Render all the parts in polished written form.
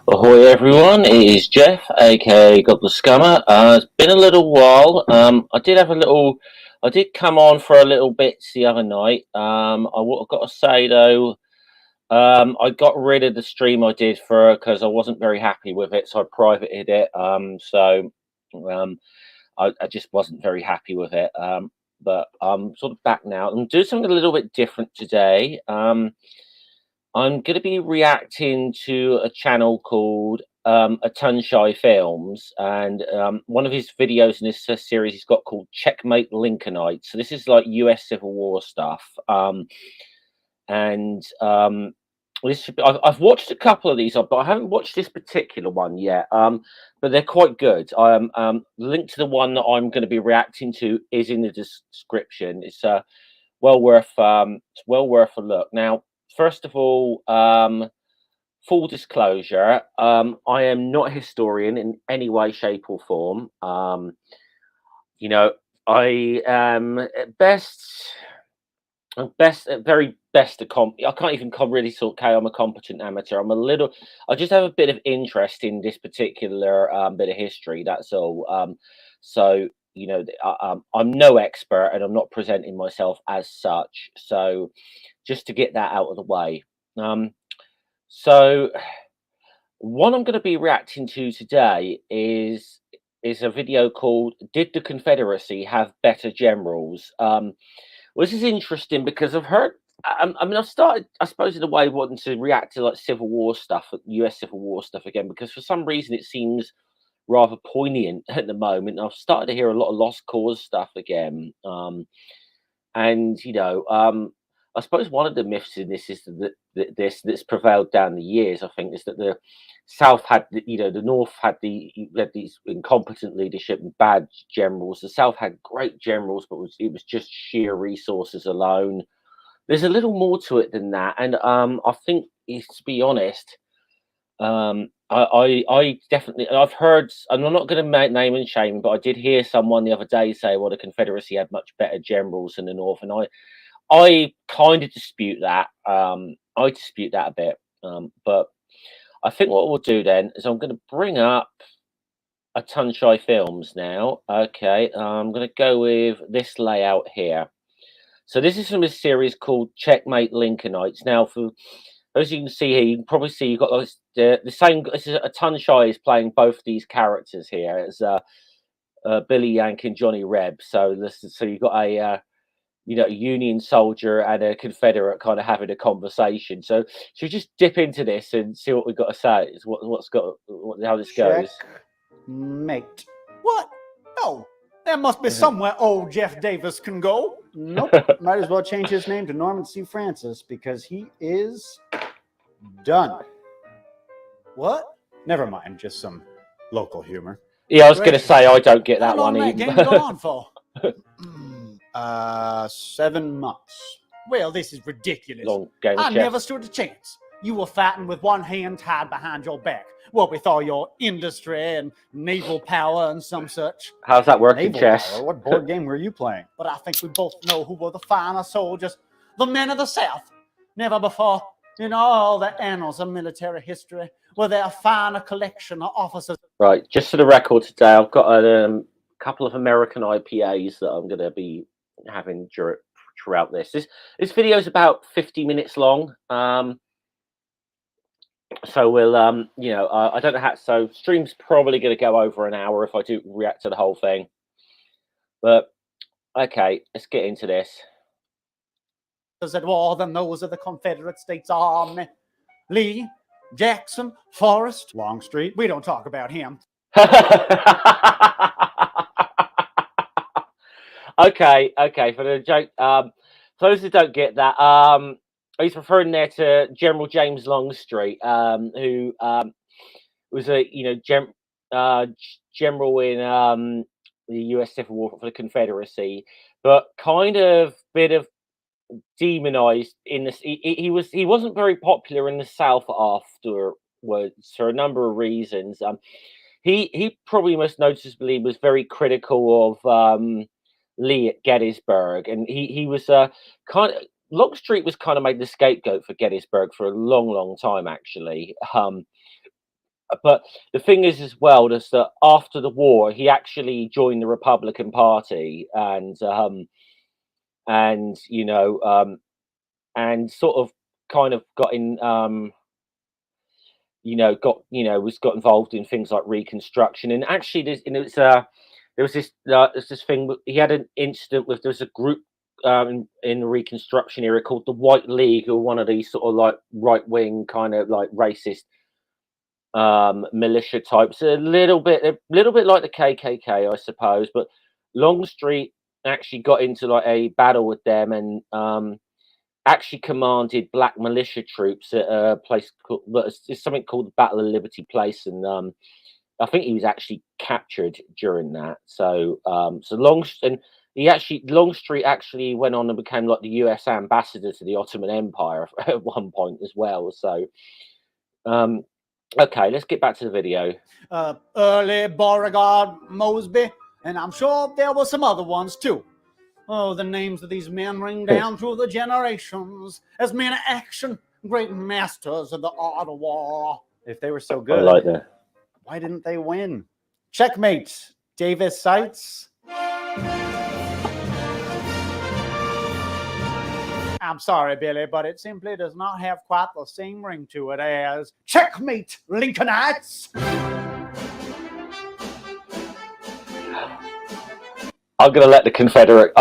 Ahoy everyone, it is Jeff, aka God the Scummer. It's been a little while. I did come on for a little bit the other night. I've got to say though, I got rid of the stream I did because I wasn't very happy with it, so I privated it. I just wasn't very happy with it. But I'm sort of back now. I'm doing something a little bit different today. I'm going to be reacting to a channel called Atun-Shei Films, and one of his videos in this series he's got called Checkmate Lincolnites. So this is like US Civil War stuff, I've watched a couple of these, but I haven't watched this particular one yet. But they're quite good. The link to the one that I'm going to be reacting to is in the description. It's well worth a look. Now, first of all, full disclosure, I am not a historian in any way, shape, or form. I am at very best I can't even really sort of say I'm a competent amateur. I just have a bit of interest in this particular bit of history. That's all. I'm no expert, and I'm not presenting myself as such. So, just to get that out of the way. So what I'm going to be reacting to today is a video called "Did the Confederacy Have Better Generals?" Well, this is interesting because I've heard. I've started, I suppose, in a way, wanting to react to like Civil War stuff, US Civil War stuff again, because for some reason it seems rather poignant at the moment. I've started to hear a lot of lost cause stuff again, I suppose one of the myths in this is that that's prevailed down the years. I think is that the South had, the North had these incompetent leadership and bad generals. The South had great generals, but it was just sheer resources alone. There's a little more to it than that, and I think, to be honest, I definitely, I've heard, and I'm not going to make name and shame, but I did hear someone the other day say, well, the Confederacy had much better generals than the North, and I kind of dispute that. I dispute that a bit. But I think what we'll do then is I'm going to bring up Atun-Shei Films now. Okay, I'm going to go with this layout here. So this is from a series called Checkmate Lincolnites. Now, for as you can see here, you can probably see you've got the same. This is Atun-Shei is playing both these characters here as Billy Yank and Johnny Reb. So you've got a Union soldier and a Confederate kind of having a conversation. So should we just dip into this and see what we've got to say? Is how this goes? Mate. What? No. There must be somewhere old Jeff Davis can go. Nope. Might as well change his name to Norman C. Francis because he is done. What? Never mind. Just some local humor. Yeah, I was going to say I don't get that one even. How long that game gone for? 7 months. Well, this is ridiculous. Long game, I never stood a chance. You were fighting with one hand tied behind your back. What with all your industry and naval power and some such. How's that working, chess? Power? What board game were you playing? But I think we both know who were the finer soldiers, the men of the South. Never before, in all the annals of military history, were there a finer collection of officers. Right, just for the record today, I've got a couple of American IPAs that I'm going to be having throughout this. This video is about 50 minutes long. So we'll I don't know how. So stream's probably going to go over an hour if I do react to the whole thing. But okay, let's get into this. At war than those of the Confederate States Army. Lee, Jackson, Forrest, Longstreet. We don't talk about him. Okay, okay. For the joke, for those who don't get that, he's referring there to General James Longstreet, who was a general in the U.S. Civil War for the Confederacy, but kind of bit of demonized in this. He wasn't very popular in the South afterwards for a number of reasons. He probably most noticeably was very critical of Lee at Gettysburg, and he was kind of Longstreet was kind of made the scapegoat for Gettysburg for a long, long time actually. But the thing is, as well, is that after the war, he actually joined the Republican Party, and and sort of kind of got in, got involved in things like Reconstruction. And actually, there's this thing. He had an incident with, there was a group in the Reconstruction era called the White League, who were one of these sort of like right wing kind of like racist militia types, a little bit like the KKK, I suppose. But Longstreet actually got into like a battle with them, and actually commanded black militia troops at a place called, it's something called the Battle of Liberty Place, and I think he was actually captured during that. So Longstreet actually went on and became like the U.S. ambassador to the Ottoman Empire at one point as well. So okay, let's get back to the video. Early Beauregard, Mosby, and I'm sure there were some other ones too. Oh, the names of these men ring down through the generations as men of action, great masters of the art of war. If they were so good, I like that. Why didn't they win? Checkmate, Davis Sights. I'm sorry, Billy, but it simply does not have quite the same ring to it as Checkmate Lincolnites. I'm gonna let the Confederate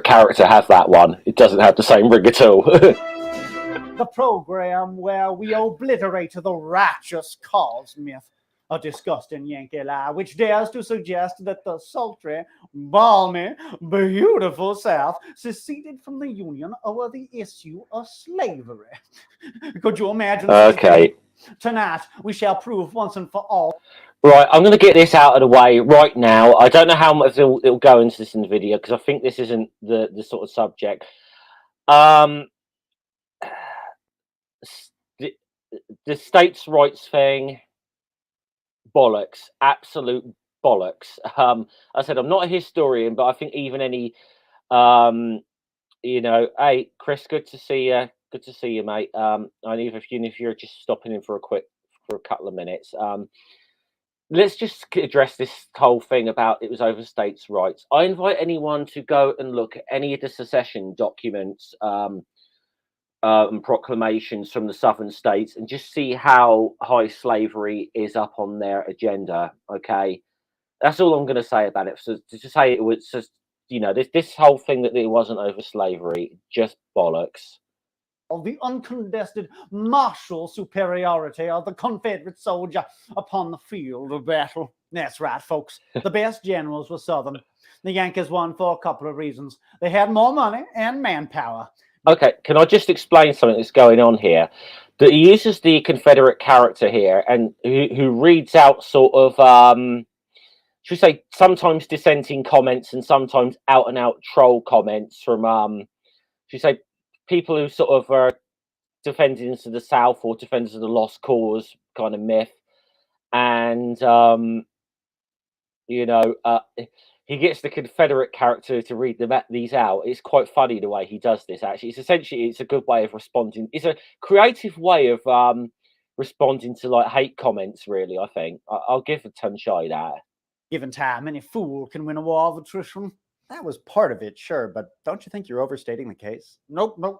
character have that one. It doesn't have the same ring at all. The program where we obliterate the righteous cause myth, a disgusting Yankee lie which dares to suggest that the sultry, balmy, beautiful South seceded from the Union over the issue of slavery. Could you imagine? Okay. Tonight we shall prove once and for all. Right, I'm going to get this out of the way right now. I don't know how much it'll go into this in the video, because I think this isn't the sort of subject. The states' rights thing, bollocks, absolute bollocks. I said I'm not a historian, but I think even any, hey Chris, good to see you, mate. I need if you're just stopping in for a couple of minutes. Let's just address this whole thing about it was over states' rights. I invite anyone to go and look at any of the secession documents and proclamations from the southern states, and just see how high slavery is up on their agenda. Okay, that's all I'm going to say about it. So to say it was just, this whole thing that it wasn't over slavery, just bollocks. Of the uncontested martial superiority of the Confederate soldier upon the field of battle. That's right, folks. The best generals were Southern. The Yankees won for a couple of reasons. They had more money and manpower. Okay, can I just explain something that's going on here? That he uses the Confederate character here, and who reads out sort of, should we say, sometimes dissenting comments and sometimes out and out troll comments from, should we say, people who sort of are defenders of the South or defenders of the lost cause kind of myth. And, he gets the Confederate character to read these out. It's quite funny the way he does this, actually. It's a good way of responding. It's a creative way of responding to like hate comments, really, I think. I'll give Atun-Shei that. Given time, any fool can win a war of attrition. That was part of it, sure, but don't you think you're overstating the case? Nope, no,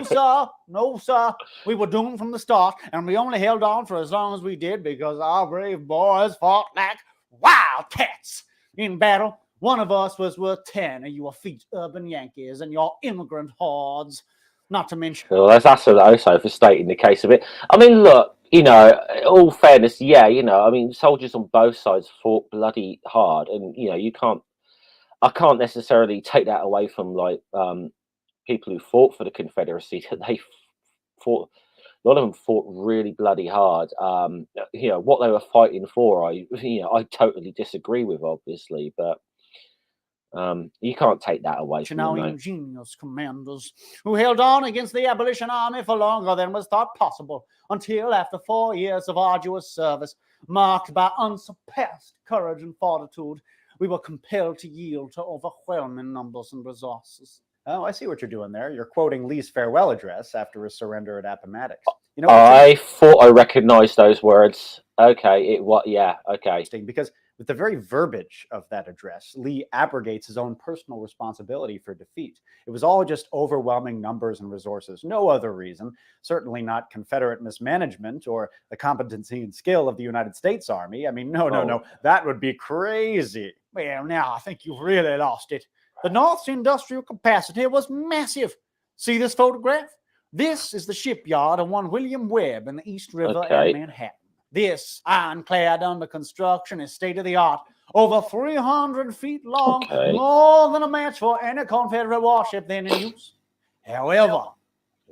sir. No, sir. We were doomed from the start, and we only held on for as long as we did because our brave boys fought like wildcats. In battle, one of us was worth 10 of your effete urban Yankees and your immigrant hordes. Not to mention... Well, that's also for stating the case of it. I mean, look, you know, all fairness, yeah, you know, I mean, soldiers on both sides fought bloody hard, and you know, I can't necessarily take that away from like people who fought for the Confederacy. That they fought, a lot of them fought really bloody hard. You know, what they were fighting for, I totally disagree with, obviously, but you can't take that away from them. Ingenious commanders who held on against the abolition army for longer than was thought possible, until after 4 years of arduous service, marked by unsurpassed courage and fortitude, we were compelled to yield to overwhelming numbers and resources. Oh, I see what you're doing there. You're quoting Lee's farewell address after his surrender at Appomattox. You know, I thought I recognized those words. Okay, yeah, okay. Because with the very verbiage of that address, Lee abrogates his own personal responsibility for defeat. It was all just overwhelming numbers and resources. No other reason. Certainly not Confederate mismanagement or the competency and skill of the United States Army. I mean, no. That would be crazy. Well, now I think you've really lost it. The North's industrial capacity was massive. See this photograph? This is the shipyard of one William Webb in the East River in Manhattan. This ironclad under construction is state-of-the-art, over 300 feet long, more than a match for any Confederate warship then in use. However,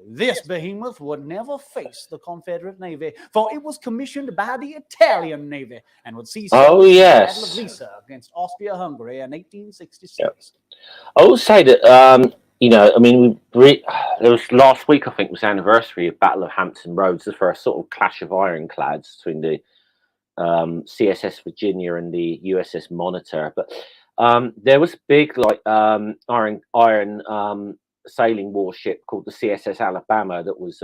this behemoth would never face the Confederate Navy, for it was commissioned by the Italian Navy and would see service in the Battle of Lissa against Austria-Hungary in 1866. Yep. I will say that, you know, I mean, it was last week, I think, was the anniversary of Battle of Hampton Roads, the first sort of clash of ironclads between the CSS Virginia and the USS Monitor. But there was a big, like, iron sailing warship called the CSS Alabama that was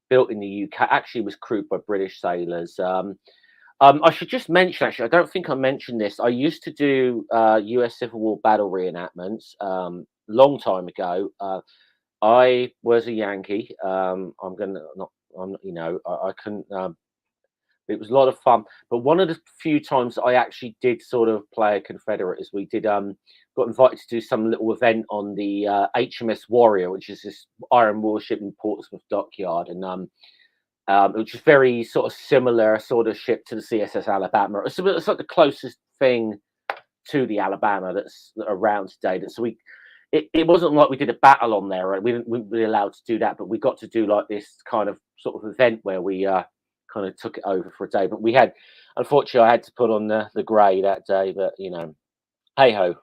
built in the UK. Actually, was crewed by British sailors. I should just mention, actually, I don't think I mentioned this. I used to do US Civil War battle reenactments long time ago. I was a Yankee. I couldn't. It was a lot of fun. But one of the few times I actually did sort of play a Confederate is we did got invited to do some little event on the HMS Warrior, which is this iron warship in Portsmouth Dockyard, and which is very sort of similar sort of ship to the CSS Alabama. It's like the closest thing to the Alabama that's around today. So it wasn't like we did a battle on there. Right? We weren't really allowed to do that, but we got to do like this kind of sort of event where we kind of took it over for a day. But we had, unfortunately, I had to put on the grey that day. But you know, hey ho.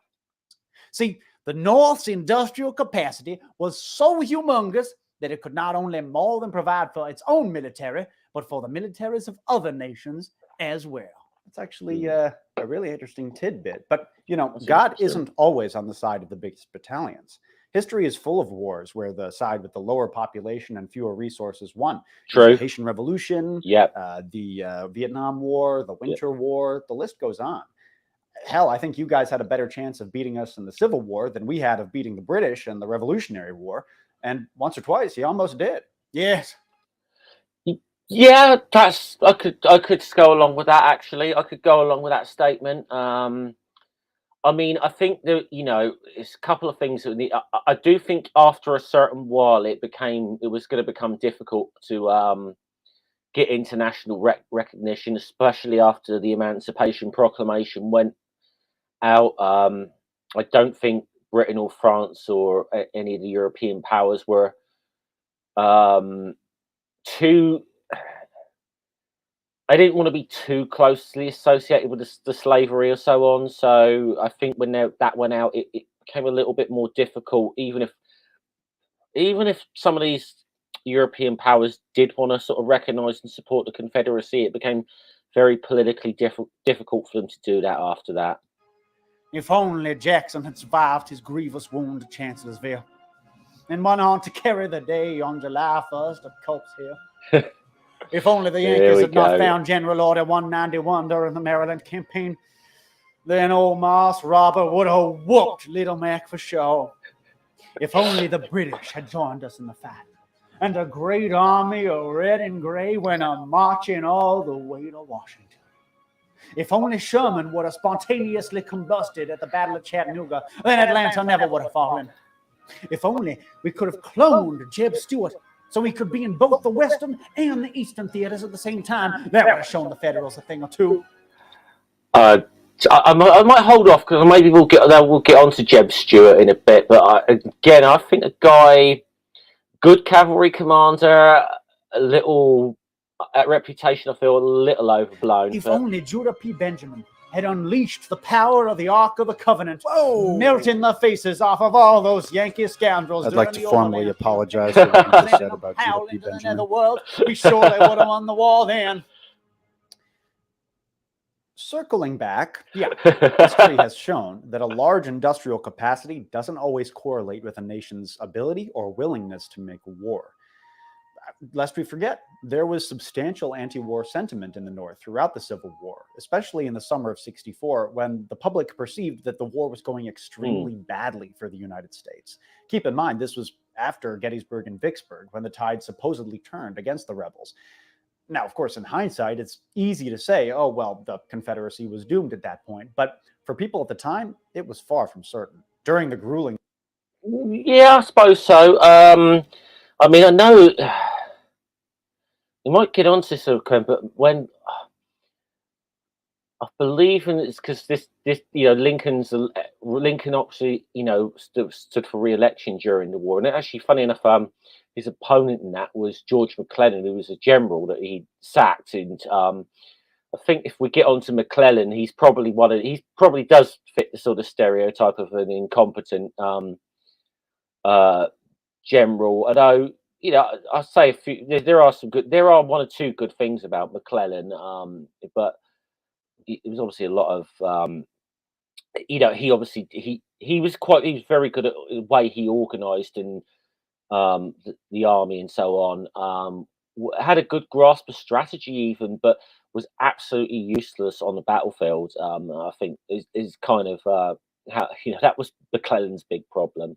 See, the North's industrial capacity was so humongous that it could not only more than provide for its own military, but for the militaries of other nations as well. It's actually a really interesting tidbit. But, you know, God isn't always on the side of the biggest battalions. History is full of wars where the side with the lower population and fewer resources won. True. The Haitian Revolution, the Vietnam War, the Winter War, the list goes on. Hell, I think you guys had a better chance of beating us in the Civil War than we had of beating the British in the Revolutionary War. And once or twice, he almost did. Yes. Yeah, I could go along with that. Actually, I could go along with that statement. I mean, I think that, you know, it's a couple of things. I do think after a certain while, it was going to become difficult to get international recognition, especially after the Emancipation Proclamation went out. I don't think Britain or France or any of the European powers were too. I didn't want to be too closely associated with the slavery or so on. So I think when that went out, it became a little bit more difficult. Even if some of these European powers did want to sort of recognise and support the Confederacy, it became very politically difficult for them to do that after that. If only Jackson had survived his grievous wound at Chancellorsville and went on to carry the day on July 1st at Culp's Hill. If only the Yankees had not found General Order 191 during the Maryland campaign, then old Moss Robert would have whooped Little Mac for sure. If only the British had joined us in the fight, and a great army of red and gray went marching all the way to Washington. If only Sherman would have spontaneously combusted at the Battle of Chattanooga, then Atlanta never would have fallen. If only we could have cloned Jeb Stuart so he could be in both the Western and the Eastern theaters at the same time. That would have shown the Federals a thing or two. I might hold off because maybe we'll get on to Jeb Stuart in a bit. But I think a guy, good cavalry commander, a little reputation. I feel a little overblown. If only Judah P. Benjamin had unleashed the power of the Ark of the Covenant, melting the faces off of all those Yankee scoundrels. I'd like to formally apologize for what you just said about Judah P. Benjamin. The world, we surely would have won the war then. Circling back, history has shown that a large industrial capacity doesn't always correlate with a nation's ability or willingness to make war. Lest we forget, there was substantial anti-war sentiment in the North throughout the Civil War, especially in the summer of '64, when the public perceived that the war was going extremely badly for the United States. Keep in mind, this was after Gettysburg and Vicksburg, when the tide supposedly turned against the rebels. Now, of course, in hindsight, it's easy to say, oh, well, the Confederacy was doomed at that point. But for people at the time, it was far from certain. During the grueling... Yeah, I suppose so. I mean, I know... You might get onto this, but when... I believe in it's because this Lincoln obviously stood for re-election during the war, and actually, funny enough, his opponent in that was George McClellan, who was a general that he sacked. And I think if we get onto McClellan, he probably does fit the sort of stereotype of an incompetent general. Although I say there are one or two good things about McClellan, but it was obviously a lot of he was very good at the way he organized and the army and so on. Had a good grasp of strategy even, but was absolutely useless on the battlefield. I think is kind of how that was McClellan's big problem.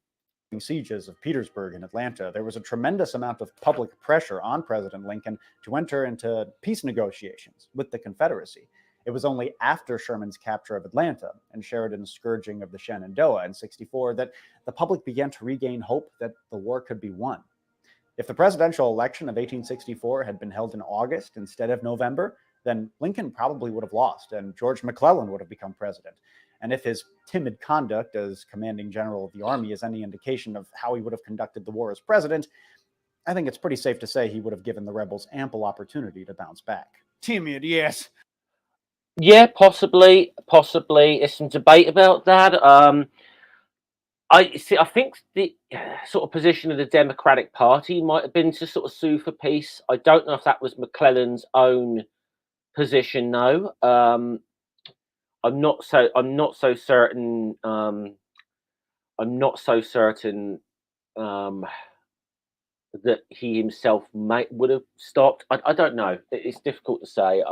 Sieges of Petersburg and Atlanta, there was a tremendous amount of public pressure on President Lincoln to enter into peace negotiations with the Confederacy. It was only after Sherman's capture of Atlanta and Sheridan's scourging of the Shenandoah in '64 that the public began to regain hope that the war could be won. If the presidential election of 1864 had been held in August instead of November, then Lincoln probably would have lost and George McClellan would have become president. And if his timid conduct as commanding general of the army is any indication of how he would have conducted the war as president, I think it's pretty safe to say he would have given the rebels ample opportunity to bounce back. Timid, yes. Yeah, possibly. There's some debate about that. I think the sort of position of the Democratic Party might have been to sort of sue for peace. I don't know if that was McClellan's own position, though. I'm not so certain. I'm not so certain that he himself would have stopped. I don't know. It's difficult to say.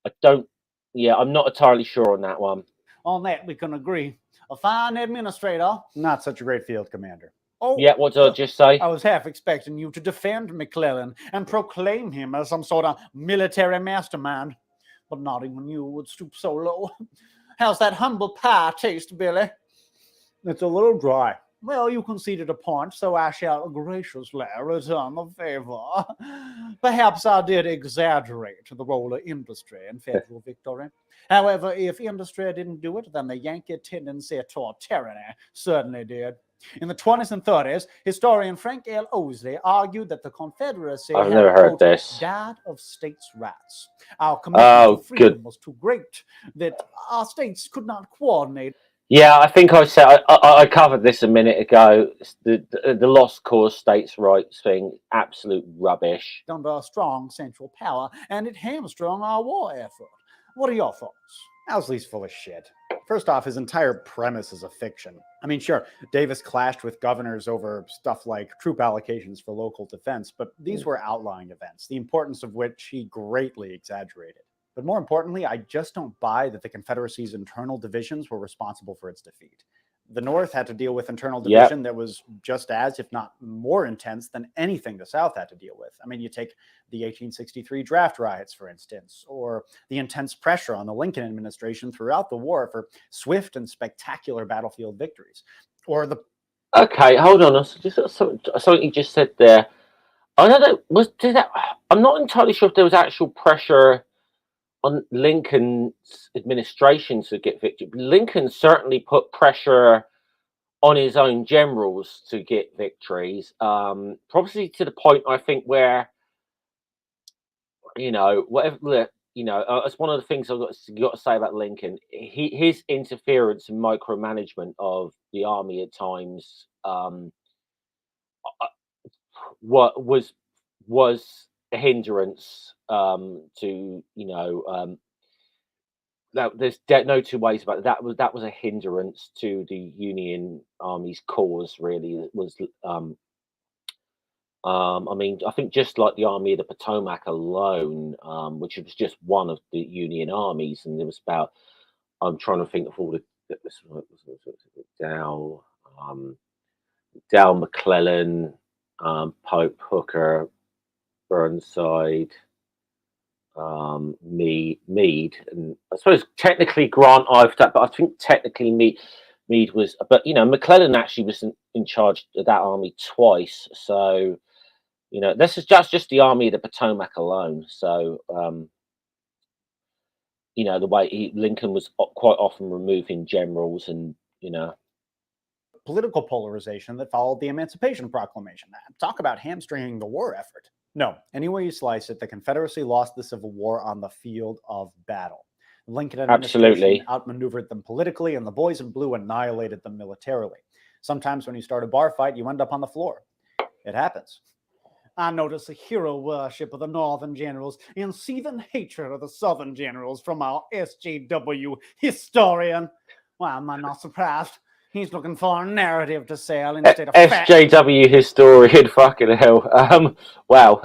I don't. Yeah, I'm not entirely sure on that one. On that, we can agree. A fine administrator. Not such a great field commander. Oh, yeah, what did I just say? I was half expecting you to defend McClellan and proclaim him as some sort of military mastermind. But not even you would stoop so low. How's that humble pie taste, Billy? It's a little dry. Well, you conceded a point, so I shall graciously return the favor. Perhaps I did exaggerate the role of industry in federal victory. However, if industry didn't do it, then the Yankee tendency toward tyranny certainly did. In the 20s and 30s, historian Frank L. Owsley argued that the Confederacy I've never heard this. died of states' rights. Our commitment to freedom was too great that our states could not coordinate. Yeah, I think I said I covered this a minute ago. The lost cause states' rights thing, absolute rubbish. Under a strong central power, and it hamstrung our war effort. What are your thoughts? Owsley's full of shit. First off, his entire premise is a fiction. I mean, sure, Davis clashed with governors over stuff like troop allocations for local defense, but these were outlying events, the importance of which he greatly exaggerated. But more importantly, I just don't buy that the Confederacy's internal divisions were responsible for its defeat. The North had to deal with internal division that was just as, if not more intense than anything the South had to deal with. I mean, you take the 1863 draft riots, for instance, or the intense pressure on the Lincoln administration throughout the war for swift and spectacular battlefield victories, or the Okay, hold on. Just something you just said there. I don't know. Did that? I'm not entirely sure if there was actual pressure on Lincoln's administration to get victory. Lincoln certainly put pressure on his own generals to get victories. Probably to the point I think where whatever. It's one of the things got to say about Lincoln. His interference and micromanagement of the army at times, what was a hindrance to that there's no two ways about it. That was a hindrance to the Union Army's cause. Really, it was. I mean, I think just like the Army of the Potomac alone, which was just one of the Union armies, and there was about. I'm trying to think of all the Dow, Dow, McClellan, Pope, Hooker, Burnside, Meade, and I suppose technically Grant I've done, but I think technically Meade was, but McClellan actually was in charge of that army twice. So this is just the Army of the Potomac alone. So the way Lincoln was quite often removing generals, and political polarization that followed the Emancipation Proclamation. Talk about hamstringing the war effort. No, any way you slice it, the Confederacy lost the Civil War on the field of battle. The Lincoln administration outmaneuvered them politically, and the boys in blue annihilated them militarily. Sometimes when you start a bar fight, you end up on the floor. It happens. I notice a hero worship of the Northern generals and seething hatred of the Southern generals from our SJW historian. Why am I not surprised? He's looking for a narrative to sell instead of SJW historian. Fucking hell. Wow.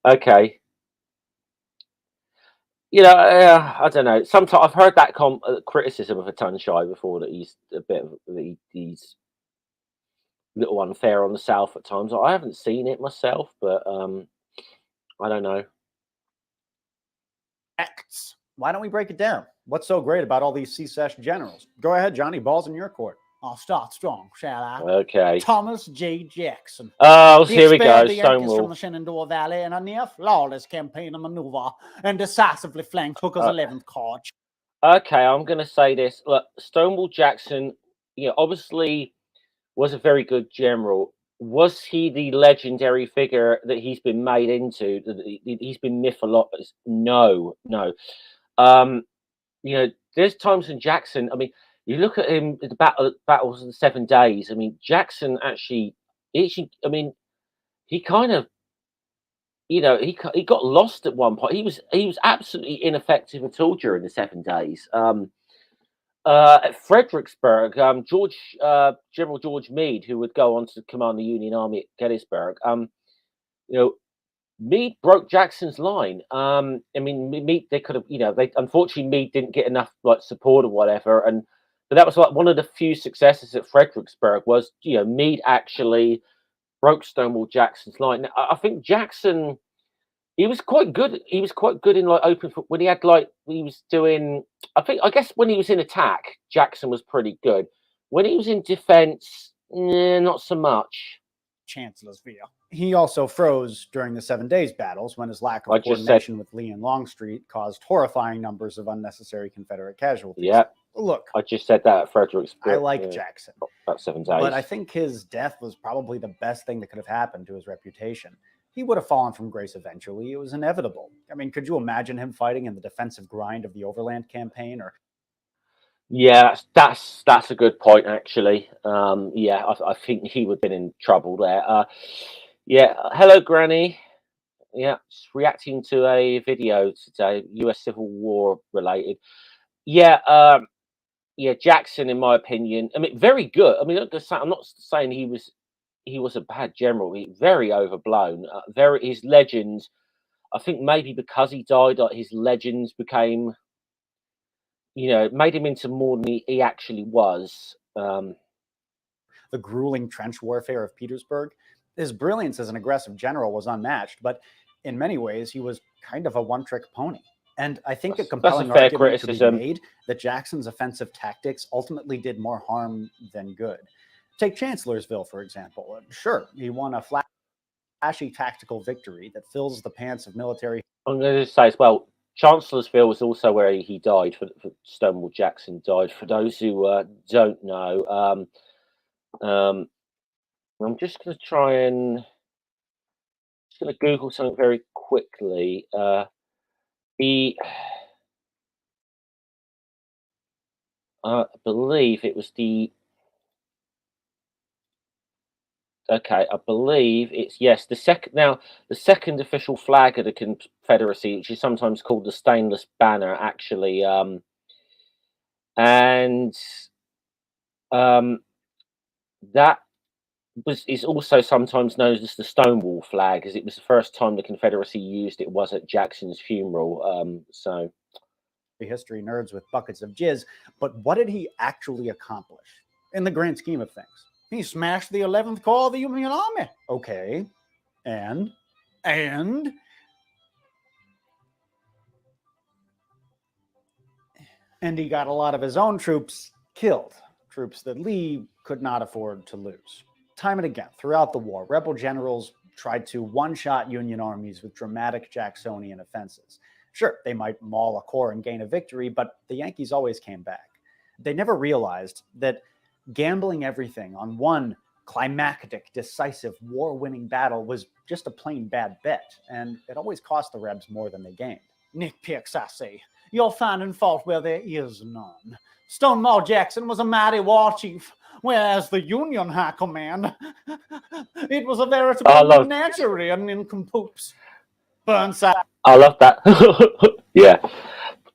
Okay. I don't know. Sometimes I've heard that criticism of Atun-Shei before, that he's a bit of he's a little unfair on the South at times. I haven't seen it myself, but I don't know. Acts. Why don't we break it down? What's so great about all these CSES generals? Go ahead, Johnny. Ball's in your court. I'll start strong, shall I? Okay. Thomas J. Jackson. Oh, here we go. The Yankees from the Shenandoah Valley in a near flawless campaign and maneuver, and decisively flanked Hooker's 11th Corps. Okay, I'm going to say this. Look, Stonewall Jackson, obviously was a very good general. Was he the legendary figure that he's been made into? He's been mythologized? No. There's times in Jackson. I mean, you look at him at the battles of the 7 days. I mean, Jackson actually. I mean, he kind of. He got lost at one point. He was absolutely ineffective at all during the 7 days. At Fredericksburg, General George Meade, who would go on to command the Union Army at Gettysburg, Meade broke Jackson's line. I mean, Meade, they could have, unfortunately Meade didn't get enough support or whatever, but that was one of the few successes at Fredericksburg was, Meade actually broke Stonewall Jackson's line. Now, I think Jackson. He was quite good. He was quite good in open when he had he was doing. I guess when he was in attack, Jackson was pretty good. When he was in defense, not so much. Chancellorsville. He also froze during the 7 days battles when his lack of coordination with Lee and Longstreet caused horrifying numbers of unnecessary Confederate casualties. Yeah. Look, I just said that at Fredericksburg. I like Jackson. About 7 days. But I think his death was probably the best thing that could have happened to his reputation. He would have fallen from grace eventually. It was inevitable. I mean, could you imagine him fighting in the defensive grind of the Overland Campaign? Yeah, that's a good point, actually. I think he would have been in trouble there. Hello, Granny. Yeah, just reacting to a video today, U.S. Civil War related. Jackson, in my opinion, I mean, very good. I mean, I'm not saying he was a bad general. He very overblown. His legends. I think maybe because he died, his legends became, made him into more than he actually was. The grueling trench warfare of Petersburg. His brilliance as an aggressive general was unmatched, but in many ways, he was kind of a one-trick pony. And I think a compelling argument could be made that Jackson's offensive tactics ultimately did more harm than good. Take Chancellorsville, for example. Sure, he won a flashy tactical victory that fills the pants of military. I'm going to just say as well, Chancellorsville was also where he died. For Stonewall Jackson died. For those who don't know, I'm just going to try and going to Google something very quickly. I believe it was the. Okay, I believe it's yes. The second official flag of the Confederacy, which is sometimes called the stainless banner, actually, and that is also sometimes known as the Stonewall flag, as it was the first time the Confederacy used it was at Jackson's funeral. So, history nerds with buckets of jizz, but what did he actually accomplish in the grand scheme of things? He smashed the 11th Corps of the Union Army. Okay, and he got a lot of his own troops killed, troops that Lee could not afford to lose. Time and again, throughout the war, rebel generals tried to one-shot Union armies with dramatic Jacksonian offenses. Sure, they might maul a corps and gain a victory, but the Yankees always came back. They never realized that gambling everything on one climactic, decisive, war-winning battle was just a plain bad bet, and it always cost the Rebs more than they gained. Nitpicks, I say. You're finding fault where there is none. Stonewall Jackson was a mighty war chief, whereas the Union High Command, it was a veritable menagerie and nincompoops. Burnside. I love that. Yeah.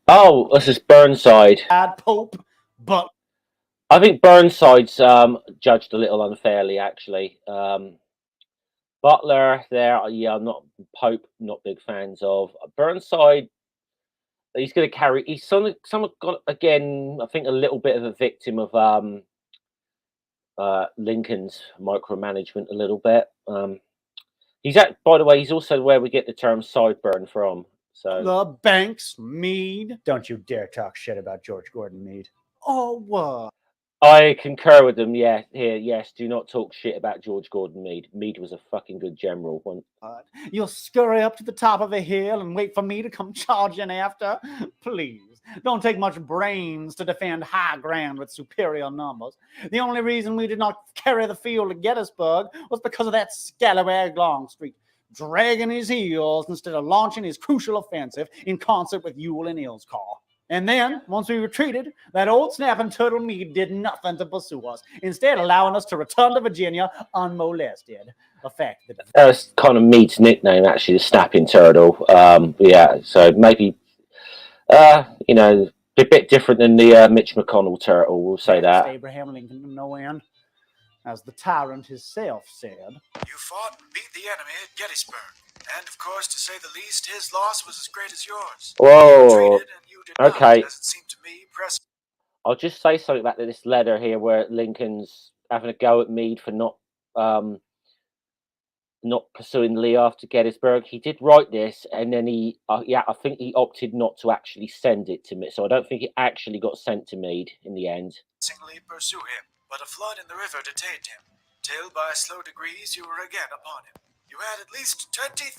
Oh, this is Burnside. Pope, but I think Burnside's judged a little unfairly, actually. Butler, there, yeah, I'm not Pope, not big fans of. Burnside, he's going to carry. He's somewhat got again. I think a little bit of a victim of Lincoln's micromanagement, a little bit. He's at. By the way, he's also where we get the term sideburn from. So the Banks, Meade. Don't you dare talk shit about George Gordon Meade. Oh, what? I concur with them. Yeah, here, yes. Do not talk shit about George Gordon Meade. Meade was a fucking good general. You'll scurry up to the top of a hill and wait for me to come charging after? Please, don't take much brains to defend high ground with superior numbers. The only reason we did not carry the field at Gettysburg was because of that scallywag Longstreet, dragging his heels instead of launching his crucial offensive in concert with Ewell and Hill's corps. And then, once we retreated, that old snapping turtle Meade did nothing to pursue us, instead allowing us to return to Virginia unmolested. A fact that that's kind of Meade's nickname, actually, the snapping turtle. Yeah, so maybe, you know, a bit different than the Mitch McConnell turtle. We'll say that. Abraham Lincoln to no end, as the tyrant himself said. You fought and beat the enemy at Gettysburg, and of course, to say the least, his loss was as great as yours. Whoa. Okay. Not, as it seemed to me, I'll just say something about this letter here, where Lincoln's having a go at Meade for not pursuing Lee after Gettysburg. He did write this, and then I think he opted not to actually send it to me. So I don't think it actually got sent to Meade in the end. Pursue him, but a flood in the river detained him, till by slow degrees you were again upon him. You had at least 20,000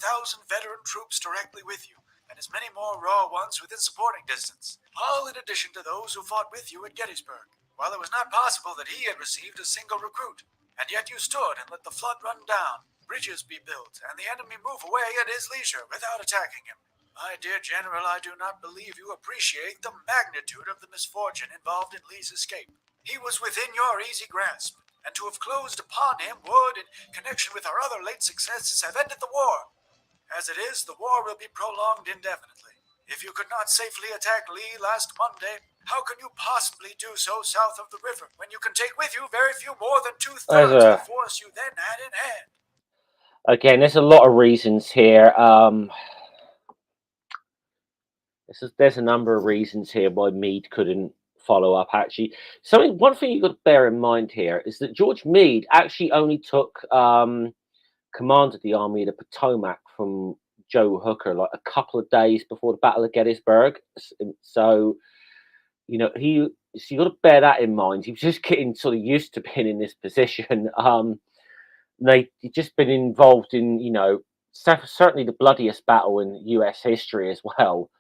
veteran troops directly with you, and as many more raw ones within supporting distance, all in addition to those who fought with you at Gettysburg, while it was not possible that he had received a single recruit. And yet you stood and let the flood run down, bridges be built, and the enemy move away at his leisure without attacking him. My dear General, I do not believe you appreciate the magnitude of the misfortune involved in Lee's escape. He was within your easy grasp, and to have closed upon him would, in connection with our other late successes, have ended the war. As it is, the war will be prolonged indefinitely. If you could not safely attack Lee last Monday, how can you possibly do so south of the river, when you can take with you very few more than 2/3 of the force you then had in hand? Again, there's a lot of reasons here. There's a number of reasons here why Meade couldn't follow up. Actually, one thing you've got to bear in mind here is that George Meade actually only took command of the Army of the Potomac from Joe Hooker like a couple of days before the Battle of Gettysburg. So, you know, so you got to bear that in mind. He was just getting sort of used to being in this position. He'd just been involved in, certainly the bloodiest battle in U.S. history as well.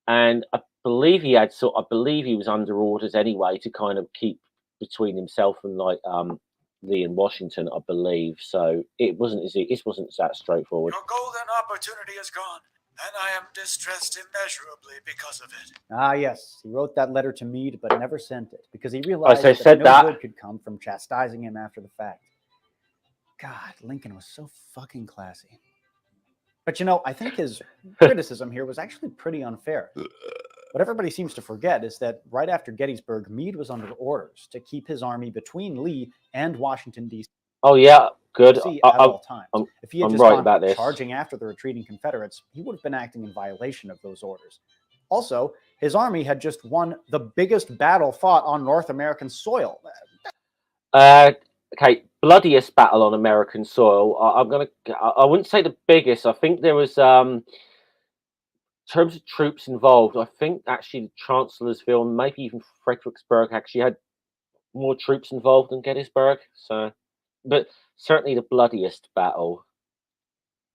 And I believe he was under orders anyway to kind of keep between himself and Lee and Washington, I believe. So it wasn't that straightforward. Your golden opportunity is gone, and I am distressed immeasurably because of it. Ah, yes. He wrote that letter to Meade, but never sent it because he realized said no that. good could come from chastising him after the fact. God, Lincoln was so fucking classy. But I think his criticism here was actually pretty unfair. What everybody seems to forget is that right after Gettysburg, Meade was under orders to keep his army between Lee and Washington, D.C. Oh, yeah, good. at all times. If he had just gone charging after the retreating Confederates, he would have been acting in violation of those orders. Also, his army had just won the biggest battle fought on North American soil. Okay, bloodiest battle on American soil. I wouldn't say the biggest. I think there was, in terms of troops involved, I think actually Chancellorsville, maybe even Fredericksburg, actually had more troops involved than Gettysburg. So, but certainly the bloodiest battle.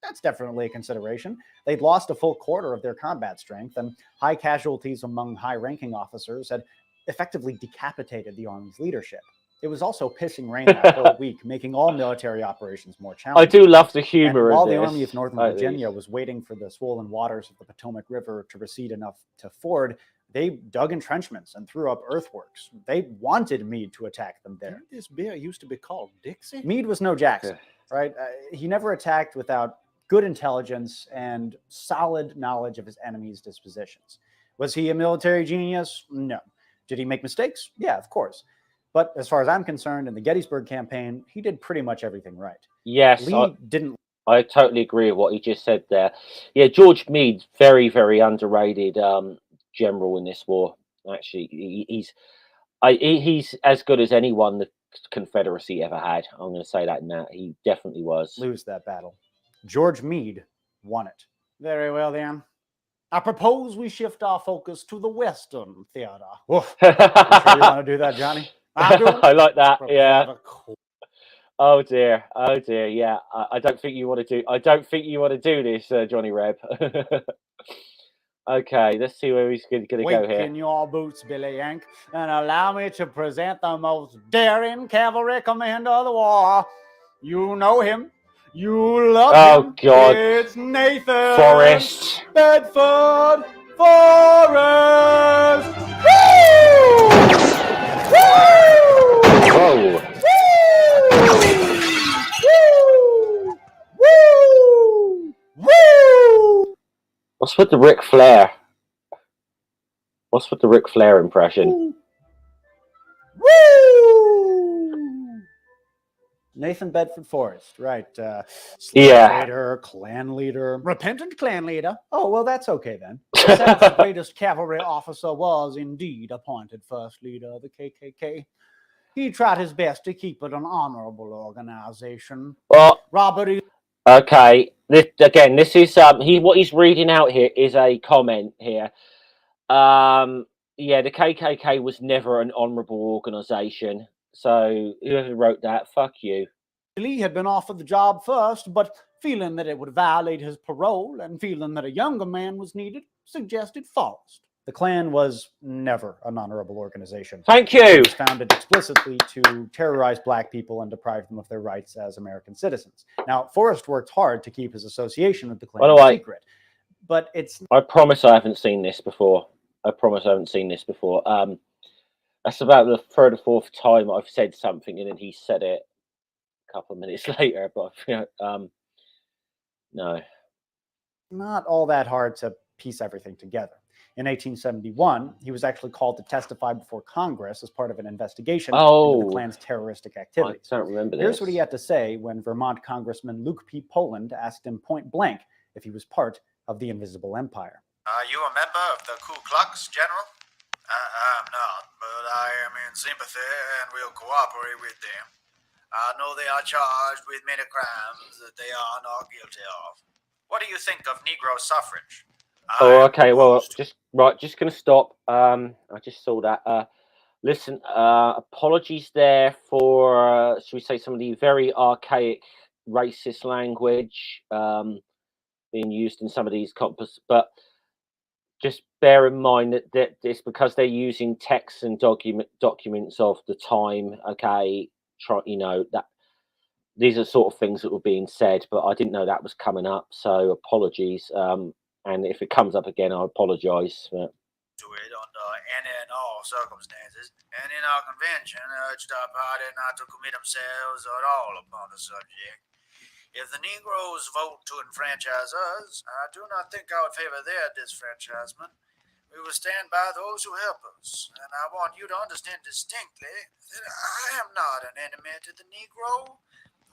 That's definitely a consideration. They'd lost a full quarter of their combat strength, and high casualties among high-ranking officers had effectively decapitated the Army's leadership. It was also pissing rain that whole week, making all military operations more challenging. I do love the humor and while of this. The Army of Northern Virginia was waiting for the swollen waters of the Potomac River to recede enough to ford, they dug entrenchments and threw up earthworks. They wanted Meade to attack them there. This beer used to be called Dixie. Meade was no Jackson, right? He never attacked without good intelligence and solid knowledge of his enemy's dispositions. Was he a military genius? No. Did he make mistakes? Yeah, of course. But as far as I'm concerned, in the Gettysburg campaign, he did pretty much everything right. Yes, Lee didn't. I totally agree with what he just said there. Yeah, George Meade, very, very underrated general in this war. Actually, he's as good as anyone the Confederacy ever had. I'm going to say that now. He definitely was. Lose that battle. George Meade won it. Very well, then. I propose we shift our focus to the Western Theater. Oof. You sure you want to do that, Johnny? I like that. Yeah. Oh dear. Yeah. I don't think you want to do this, Johnny Reb. Okay, let's see where he's going to go here. Wake in your boots, Billy Yank, and allow me to present the most daring cavalry commander of the war. You know him. You love him. Oh God! It's Nathan Forrest. Bedford Forrest. Woo! Whoa! Woo! Woo! What's with the Ric Flair? What's with the Ric Flair impression? Woo! Nathan Bedford Forrest, right? Trader, clan leader, repentant clan leader. Oh, well, that's okay then. The South's greatest cavalry officer was indeed appointed first leader of the KKK. He tried his best to keep it an honorable organization. Well, Robert. Okay. This is what he's reading out here is a comment here. Yeah, the KKK was never an honorable organization. So whoever wrote that, fuck you. Lee had been offered the job first, but feeling that it would violate his parole and feeling that a younger man was needed, suggested Forrest. The Klan was never an honorable organization. Thank you. It was founded explicitly to terrorize black people and deprive them of their rights as American citizens. Now, Forrest worked hard to keep his association with the Klan secret, but it's... I promise I haven't seen this before. That's about the third or fourth time I've said something and then he said it a couple of minutes later, but no. Not all that hard to piece everything together. In 1871, he was actually called to testify before Congress as part of an investigation into the Klan's terroristic activities. I don't remember this. Here's what he had to say when Vermont Congressman Luke P. Poland asked him point blank if he was part of the Invisible Empire. Are you a member of the Ku Klux, General? I'm not, but I am in sympathy and will cooperate with them. I know they are charged with many crimes that they are not guilty of. What do you think of Negro suffrage? Okay. Well, just going to stop. I just saw that. Listen, apologies there for, should we say, some of the very archaic racist language being used in some of these compass, but just bear in mind that it's because they're using texts and documents of the time. Okay, that these are sort of things that were being said, but I didn't know that was coming up. So apologies. And if it comes up again, I apologise. To it under any and all circumstances, and in our convention urged our party not to commit themselves at all upon the subject. If the Negroes vote to enfranchise us, I do not think I would favor their disfranchisement. We will stand by those who help us, and I want you to understand distinctly that I am not an enemy to the Negro.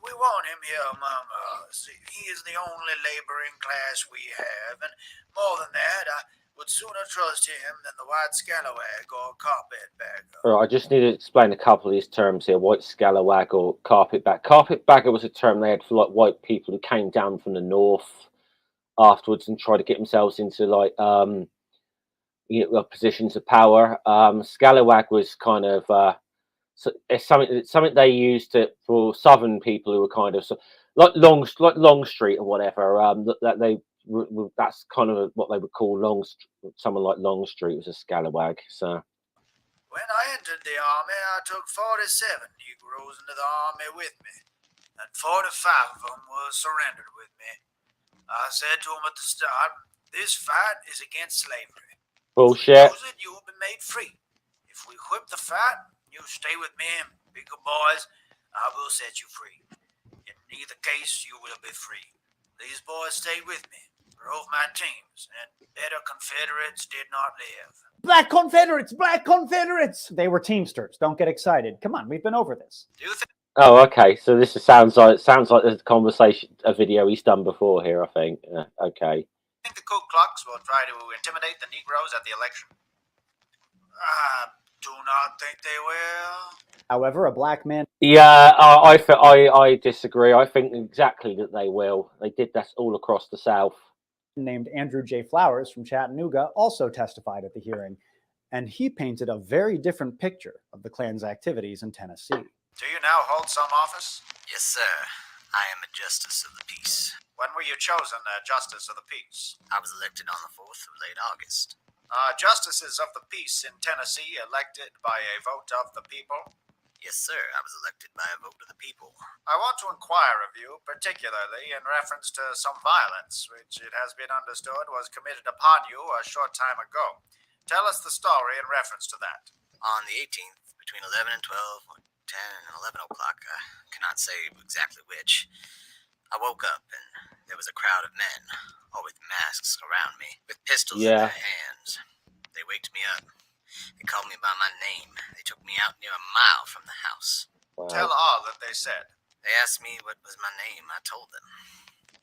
We want him here among us. He is the only laboring class we have, and more than that, I would sooner trust him than the white scalawag or carpetbagger. All right, I just need to explain a couple of these terms here: white scalawag or carpetbagger. Carpetbagger was a term they had for like white people who came down from the north afterwards and tried to get themselves into like positions of power. Scalawag was kind of so it's something they used for southern people who were kind of like Longstreet or whatever. That's kind of what they would call someone like Longstreet was a scalawag. So when I entered the army, I took 47 Negroes into the army with me, and 45 of them were surrendered with me. I said to them at the start, this fight is against slavery. bullshit. If we lose it, you will be made free. If we whip the fight, you stay with me and be good boys, I will set you free. In either case, you will be free. These boys stayed with me, drove my teams, and better Confederates did not live. Black Confederates! Black Confederates! They were Teamsters. Don't get excited. Come on, we've been over this. Do you think Oh, okay. So this sounds like there's a video he's done before here. I think. Okay. the Ku Klux will try to intimidate the Negroes at the election? I do not think they will. However, a black man Yeah, I disagree. I think exactly that they will. They did that all across the South. named Andrew J. Flowers from Chattanooga also testified at the hearing, and he painted a very different picture of the Klan's activities in Tennessee. Do you now hold some office? Yes, sir. I am a justice of the peace. When were you chosen justice of the peace? I was elected on the 4th of late August. Justices of the peace in Tennessee elected by a vote of the people? Yes, sir. I was elected by a vote of the people. I want to inquire of you, particularly in reference to some violence, which it has been understood was committed upon you a short time ago. Tell us the story in reference to that. On the 18th, between 11 and 12, or 10 and 11 o'clock, I cannot say exactly which, I woke up and there was a crowd of men, all with masks around me, with pistols in their hands. They waked me up. They called me by my name. They took me out near a mile from the house. Wow. Tell all that they said. They asked me what was my name. I told them.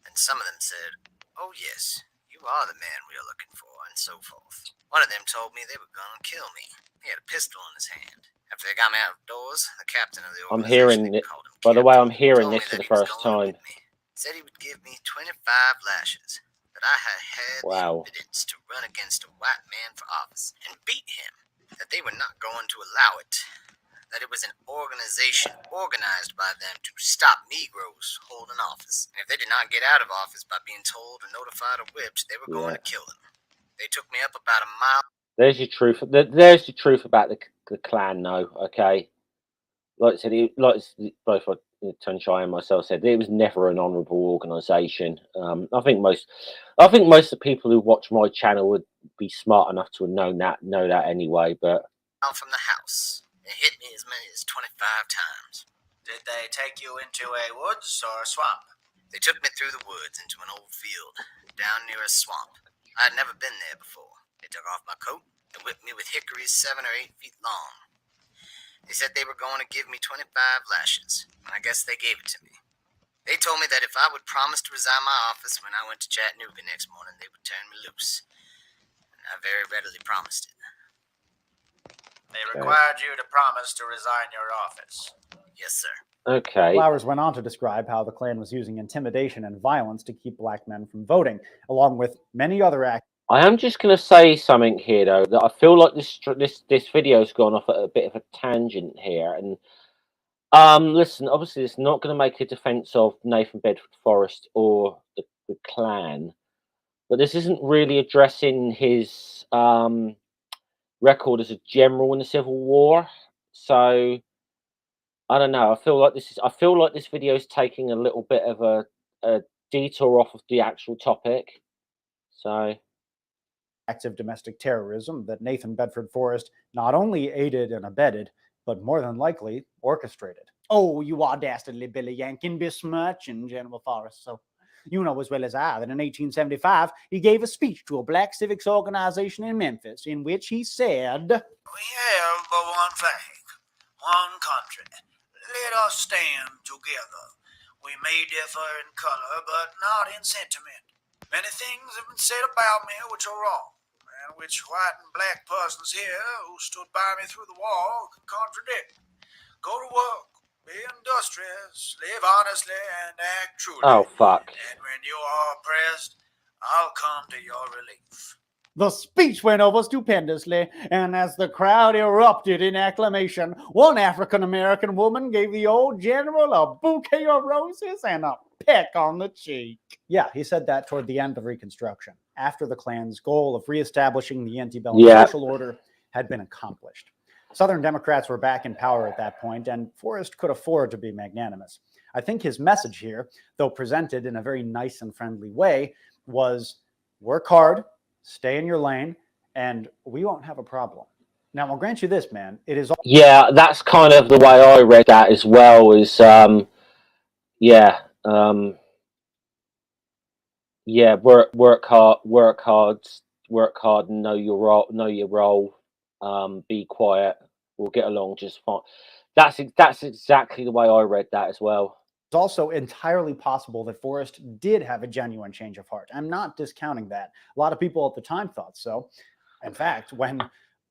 And some of them said, "Oh yes, you are the man we are looking for," and so forth. One of them told me they were going to kill me. He had a pistol in his hand. After they got me outdoors, the captain of the I'm organization, hearing it. called him By the way, Captain, I'm hearing told this me for that the he was first going time. with me. Said he would give me 25 lashes. That I had Wow. the impudence to run against a white man for office and beat him. That they were not going to allow it. That it was an organization organized by them to stop Negroes holding office. And if they did not get out of office by being told or notified or whipped, they were going to kill them. They took me up about a mile. There's your truth. There's the truth about the Klan, though. Okay, like I said, both Atun-Shei and myself said, it was never an honourable organisation. I think most of the people who watch my channel would be smart enough to know that anyway. But From the house. They hit me as many as 25 times. Did they take you into a woods or a swamp? They took me through the woods into an old field, down near a swamp. I had never been there before. They took off my coat and whipped me with hickories 7 or 8 feet long. They said they were going to give me 25 lashes, and I guess they gave it to me. They told me that if I would promise to resign my office when I went to Chattanooga next morning, they would turn me loose. And I very readily promised it. They required you to promise to resign your office. Yes, sir. okay, Flowers went on to describe how the Klan was using intimidation and violence to keep black men from voting, along with many other acts. I am just going to say something here, though, that I feel like this video's gone off at a bit of a tangent here. And listen, obviously, it's not going to make a defence of Nathan Bedford Forrest or the Klan, but this isn't really addressing his record as a general in the Civil War. So I don't know. I feel like this video is taking a little bit of a detour off of the actual topic. So acts of domestic terrorism that Nathan Bedford Forrest not only aided and abetted, but more than likely orchestrated. Oh, you are dastardly Billy Yankin besmirching General Forrest. So you know as well as I that in 1875 he gave a speech to a black civics organization in Memphis in which he said, We have but one flag, one country. Let us stand together. We may differ in color, but not in sentiment. Many things have been said about me which are wrong, and which white and black persons here who stood by me through the war can contradict. Go to work, be industrious, live honestly, and act truly. oh fuck. And when you are oppressed, I'll come to your relief. The speech went over stupendously, and as the crowd erupted in acclamation, one African-American woman gave the old general a bouquet of roses and a peck on the cheek. Yeah, he said that toward the end of Reconstruction, after the Klan's goal of reestablishing the antebellum social order had been accomplished. Southern Democrats were back in power at that point, and Forrest could afford to be magnanimous. I think his message here, though presented in a very nice and friendly way, was work hard, stay in your lane, and we won't have a problem. Now, I'll grant you this, man. It is all. Yeah, that's kind of the way I read that as well. Work hard, and know your role. Be quiet. We'll get along just fine. That's exactly the way I read that as well. It's also entirely possible that Forrest did have a genuine change of heart. I'm not discounting that. A lot of people at the time thought so. In fact, when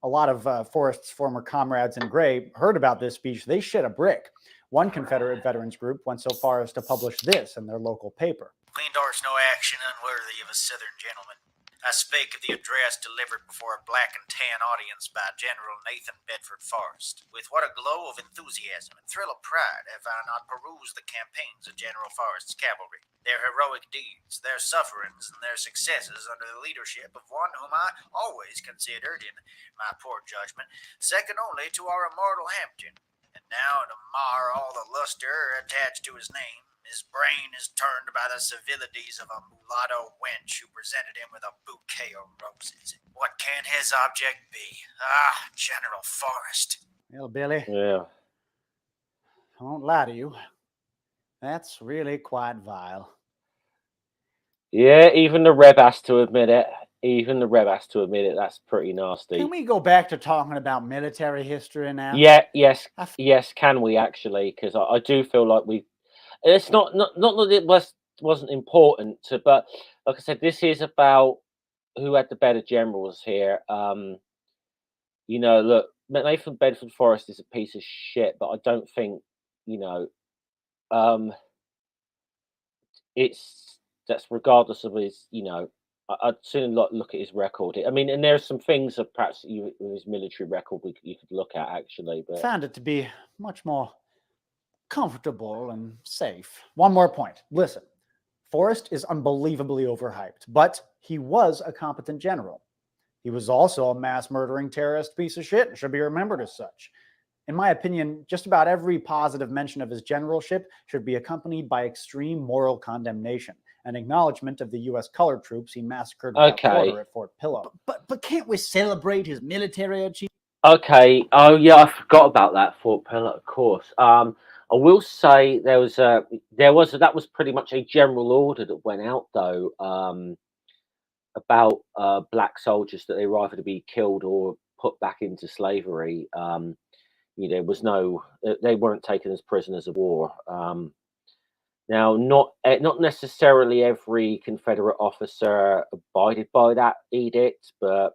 a lot of Forrest's former comrades in gray heard about this speech, they shit a brick. One Confederate veterans group went so far as to publish this in their local paper. We endorse no action unworthy of a Southern gentleman. I speak of the address delivered before a black and tan audience by General Nathan Bedford Forrest. With what a glow of enthusiasm and thrill of pride have I not perused the campaigns of General Forrest's cavalry, their heroic deeds, their sufferings, and their successes under the leadership of one whom I always considered, in my poor judgment, second only to our immortal Hampton. And now, to mar all the luster attached to his name, his brain is turned by the civilities of a mulatto wench who presented him with a bouquet of roses. What can his object be? Ah, General Forrest. Well, Billy, Yeah. I won't lie to you. That's really quite vile. Yeah, even the Reb has to admit it. That's pretty nasty. Can we go back to talking about military history now? Yeah, yes, can we actually? Because I do feel like it's not that it wasn't important to, but like I said, this is about who had the better generals here. Look, Nathan Bedford Forrest is a piece of shit, but I don't think, that's regardless of his, I'd sooner look at his record. I mean, and there's some things that perhaps his military record you could look at actually, but found it to be much more comfortable and safe. One more point. Listen, Forrest is unbelievably overhyped, but he was a competent general. He was also a mass murdering terrorist piece of shit and should be remembered as such. In my opinion, just about every positive mention of his generalship should be accompanied by extreme moral condemnation and acknowledgement of the U.S. colored troops he massacred without order at Fort Pillow. But can't we celebrate his military achievements? Okay. Oh yeah, I forgot about that Fort Pillow, of course. I will say that was pretty much a general order that went out though, about black soldiers that they were either to be killed or put back into slavery. There was they weren't taken as prisoners of war. Now, not necessarily every Confederate officer abided by that edict, but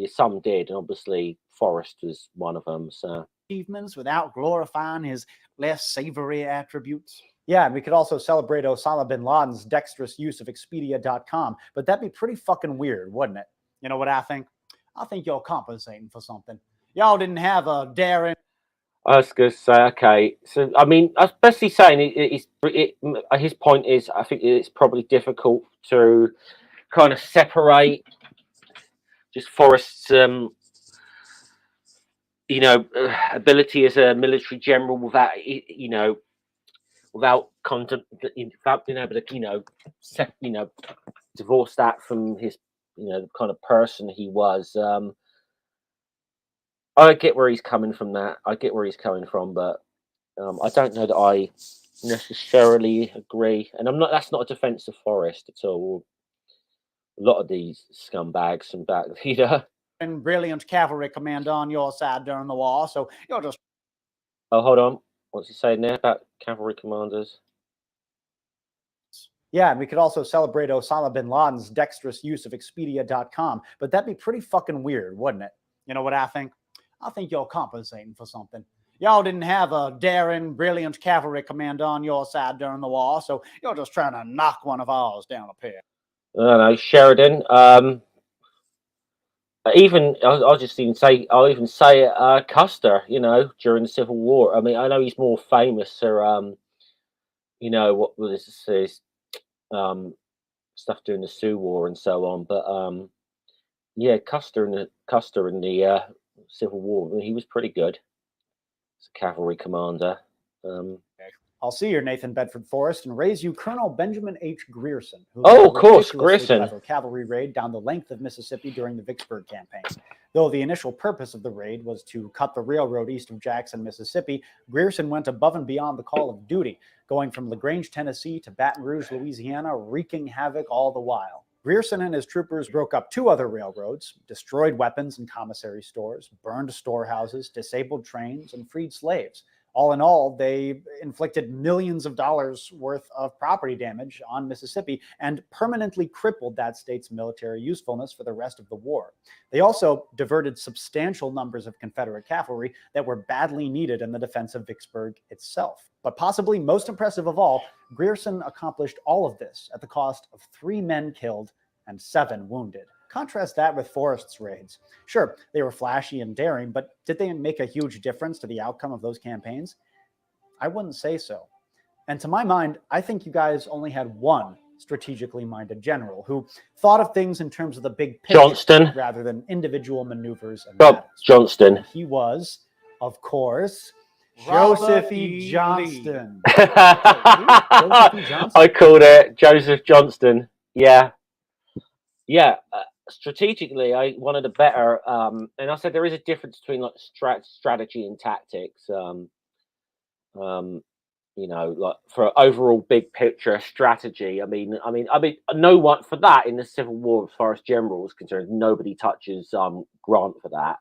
some did, and obviously Forrest was one of them. So achievements without glorifying his less savory attributes. Yeah, and we could also celebrate Osama bin Laden's dexterous use of Expedia.com, but that'd be pretty fucking weird, wouldn't it? You know what I think? I think you're compensating for something. Y'all didn't have a daring. I was going to say, okay. So, I mean, I was basically saying his point is, I think it's probably difficult to kind of separate just Forrest's, ability as a military general without, without being able to, divorce that from his, the kind of person he was. I get where he's coming from. But I don't know that I necessarily agree. And I'm not. That's not a defense of Forrest at all. A lot of these scumbags and back, And brilliant cavalry command on your side during the war, so you're just. Oh, hold on. What's he saying there about cavalry commanders? Yeah, and we could also celebrate Osama bin Laden's dexterous use of Expedia.com, but that'd be pretty fucking weird, wouldn't it? You know what I think? I think you're compensating for something. Y'all didn't have a daring, brilliant cavalry command on your side during the war, so you're just trying to knock one of ours down a peg. I don't know, Sheridan. I'll even say Custer. During the Civil War. I mean, I know he's more famous for what was his stuff during the Sioux War and so on. But yeah, Custer in the Civil War. I mean, he was pretty good as a cavalry commander. I'll see your Nathan Bedford Forrest and raise you Colonel Benjamin H. Grierson, who of course, Grierson. Clever cavalry raid down the length of Mississippi during the Vicksburg campaign. Though the initial purpose of the raid was to cut the railroad east of Jackson, Mississippi, Grierson went above and beyond the call of duty, going from LaGrange, Tennessee to Baton Rouge, Louisiana, wreaking havoc all the while. Grierson and his troopers broke up 2 other railroads, destroyed weapons and commissary stores, burned storehouses, disabled trains, and freed slaves. All in all, they inflicted millions of dollars worth of property damage on Mississippi and permanently crippled that state's military usefulness for the rest of the war. They also diverted substantial numbers of Confederate cavalry that were badly needed in the defense of Vicksburg itself. But possibly most impressive of all, Grierson accomplished all of this at the cost of 3 men killed and 7 wounded. Contrast that with Forrest's raids. Sure, they were flashy and daring, but did they make a huge difference to the outcome of those campaigns? I wouldn't say so. And to my mind, I think you guys only had one strategically minded general who thought of things in terms of the big picture Johnston, rather than individual maneuvers and battles. Johnston. And he was, of course, Joseph E. Johnston. I called it Joseph Johnston. Yeah. Strategically, one of the better, and I said there is a difference between like strategy and tactics. Like for overall big picture strategy. I mean, no one for that in the Civil War, as far as general is concerned, nobody touches Grant for that.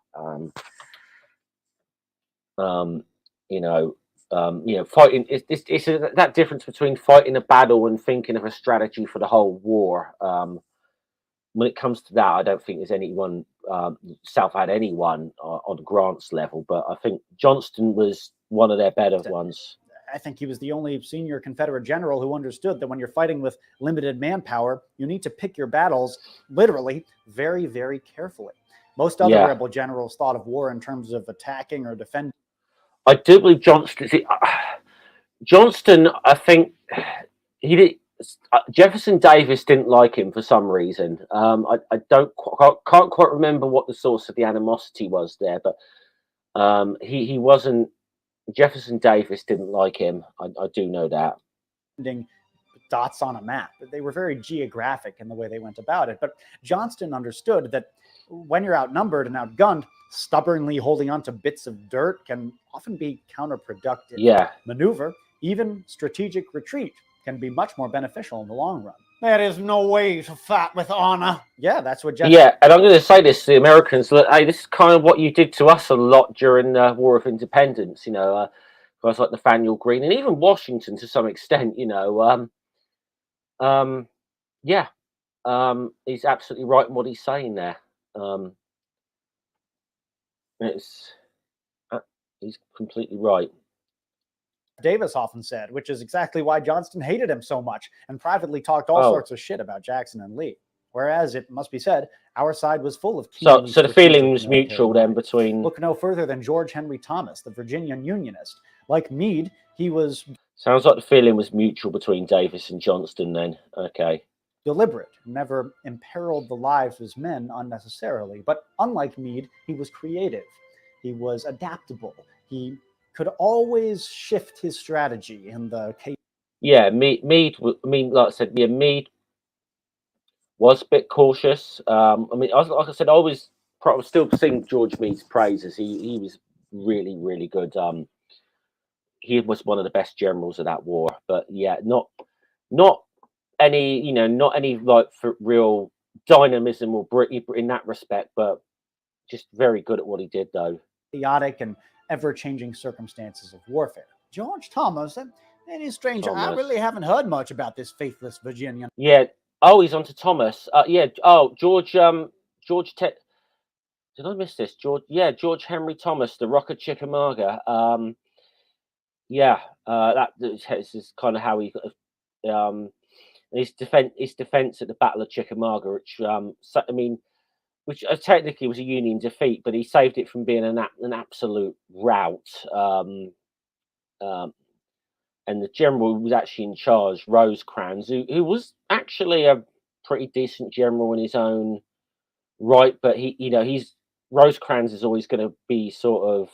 Fighting it's that difference between fighting a battle and thinking of a strategy for the whole war. When it comes to that, I don't think there's anyone South had anyone on Grant's level, but I think Johnston was one of their better ones. I think he was the only senior Confederate general who understood that when you're fighting with limited manpower, you need to pick your battles literally very, very carefully. Most other rebel generals thought of war in terms of attacking or defending. I do believe Johnston, I think he did. Jefferson Davis didn't like him for some reason. I can't quite remember what the source of the animosity was there, but he wasn't. Jefferson Davis didn't like him. I do know that. Dots on a map. They were very geographic in the way they went about it. But Johnston understood that when you're outnumbered and outgunned, stubbornly holding on to bits of dirt can often be counterproductive. Yeah. Maneuver, even strategic retreat, can be much more beneficial in the long run. There is no way to fight with honor. Yeah, that's what Jefferson... Yeah, and I'm going to say this to the Americans, that, hey, this is kind of what you did to us a lot during the War of Independence, guys like Nathaniel Greene, and even Washington to some extent, he's absolutely right in what he's saying there. He's completely right. Davis often said, which is exactly why Johnston hated him so much and privately talked all sorts of shit about Jackson and Lee. Whereas, it must be said, our side was full of So keenly the feeling was strategic mutual military then minds. between. Look no further than George Henry Thomas, the Virginian Unionist. Like Meade, he was Sounds like the feeling was mutual between Davis and Johnston then. Okay. deliberate, never imperiled the lives of his men unnecessarily. But unlike Meade, he was creative. He was adaptable. He could always shift his strategy in the case. Yeah, Meade. I mean, like I said, yeah, Meade was a bit cautious. I mean, like I said, I was still sing George Meade's praises. He was really, really good. He was one of the best generals of that war. But yeah, not any, not any like for real dynamism or Brit in that respect, but just very good at what he did, though. Chaotic and ever-changing circumstances of warfare. George Thomas, and it is strange. I Thomas. really haven't heard much about this faithless Virginian. Yeah. Oh, he's on to Thomas. Yeah. Oh, George. Did I miss this? George. Yeah, George Henry Thomas, the Rock of Chickamauga. Yeah. This is kind of how he. His defense at the Battle of Chickamauga, which I mean, which technically was a Union defeat, but he saved it from being an absolute rout. And the general who was actually in charge, Rosecrans, who was actually a pretty decent general in his own right, but he's Rosecrans is always going to be sort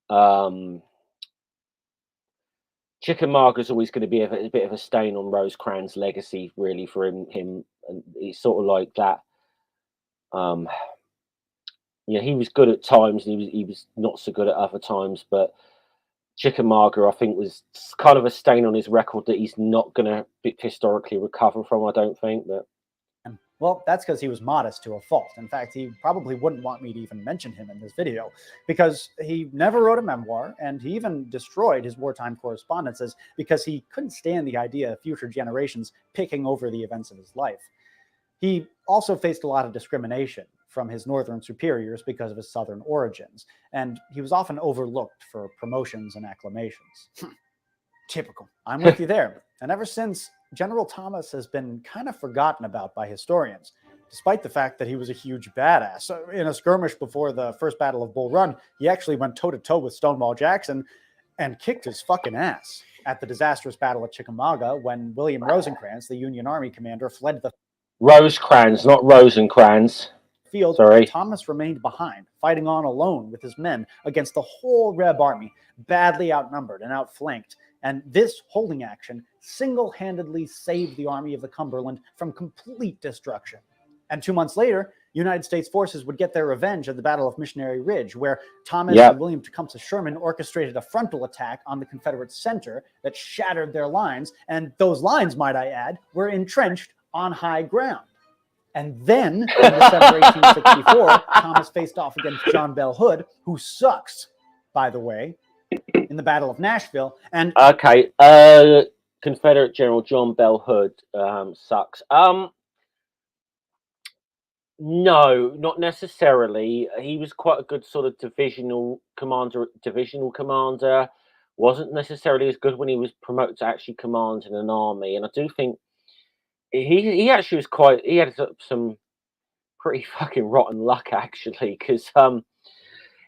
of Chickamauga is always going to be a bit of a stain on Rosecrans' legacy, really, for him, and he's sort of like that. He was good at times, and he was not so good at other times, but Chickamauga, I think, was kind of a stain on his record that he's not going to historically recover from, I don't think. But well, that's because he was modest to a fault. In fact, he probably wouldn't want me to even mention him in this video, because he never wrote a memoir, and he even destroyed his wartime correspondences because he couldn't stand the idea of future generations picking over the events of his life. He also faced a lot of discrimination from his northern superiors because of his southern origins, and he was often overlooked for promotions and acclamations. Typical. I'm with you there. And ever since, General Thomas has been kind of forgotten about by historians, despite the fact that he was a huge badass. In a skirmish before the First Battle of Bull Run, he actually went toe-to-toe with Stonewall Jackson and kicked his fucking ass at the disastrous Battle of Chickamauga when William Rosecrans, the Union Army commander, fled the Rosecrans, not Rosencrans. field. Sorry. Thomas remained behind, fighting on alone with his men against the whole Reb army, badly outnumbered and outflanked. And this holding action single-handedly saved the Army of the Cumberland from complete destruction. And 2 months later, United States forces would get their revenge at the Battle of Missionary Ridge, where Thomas and William Tecumseh Sherman orchestrated a frontal attack on the Confederate center that shattered their lines. And those lines, might I add, were entrenched on high ground. And then, in December 1864, Thomas faced off against John Bell Hood, who sucks, by the way, in the Battle of Nashville. And okay, Confederate General John Bell Hood sucks. No, not necessarily. He was quite a good sort of divisional commander. Wasn't necessarily as good when he was promoted to actually command in an army. And I do think he actually was quite. He had some pretty fucking rotten luck, actually, because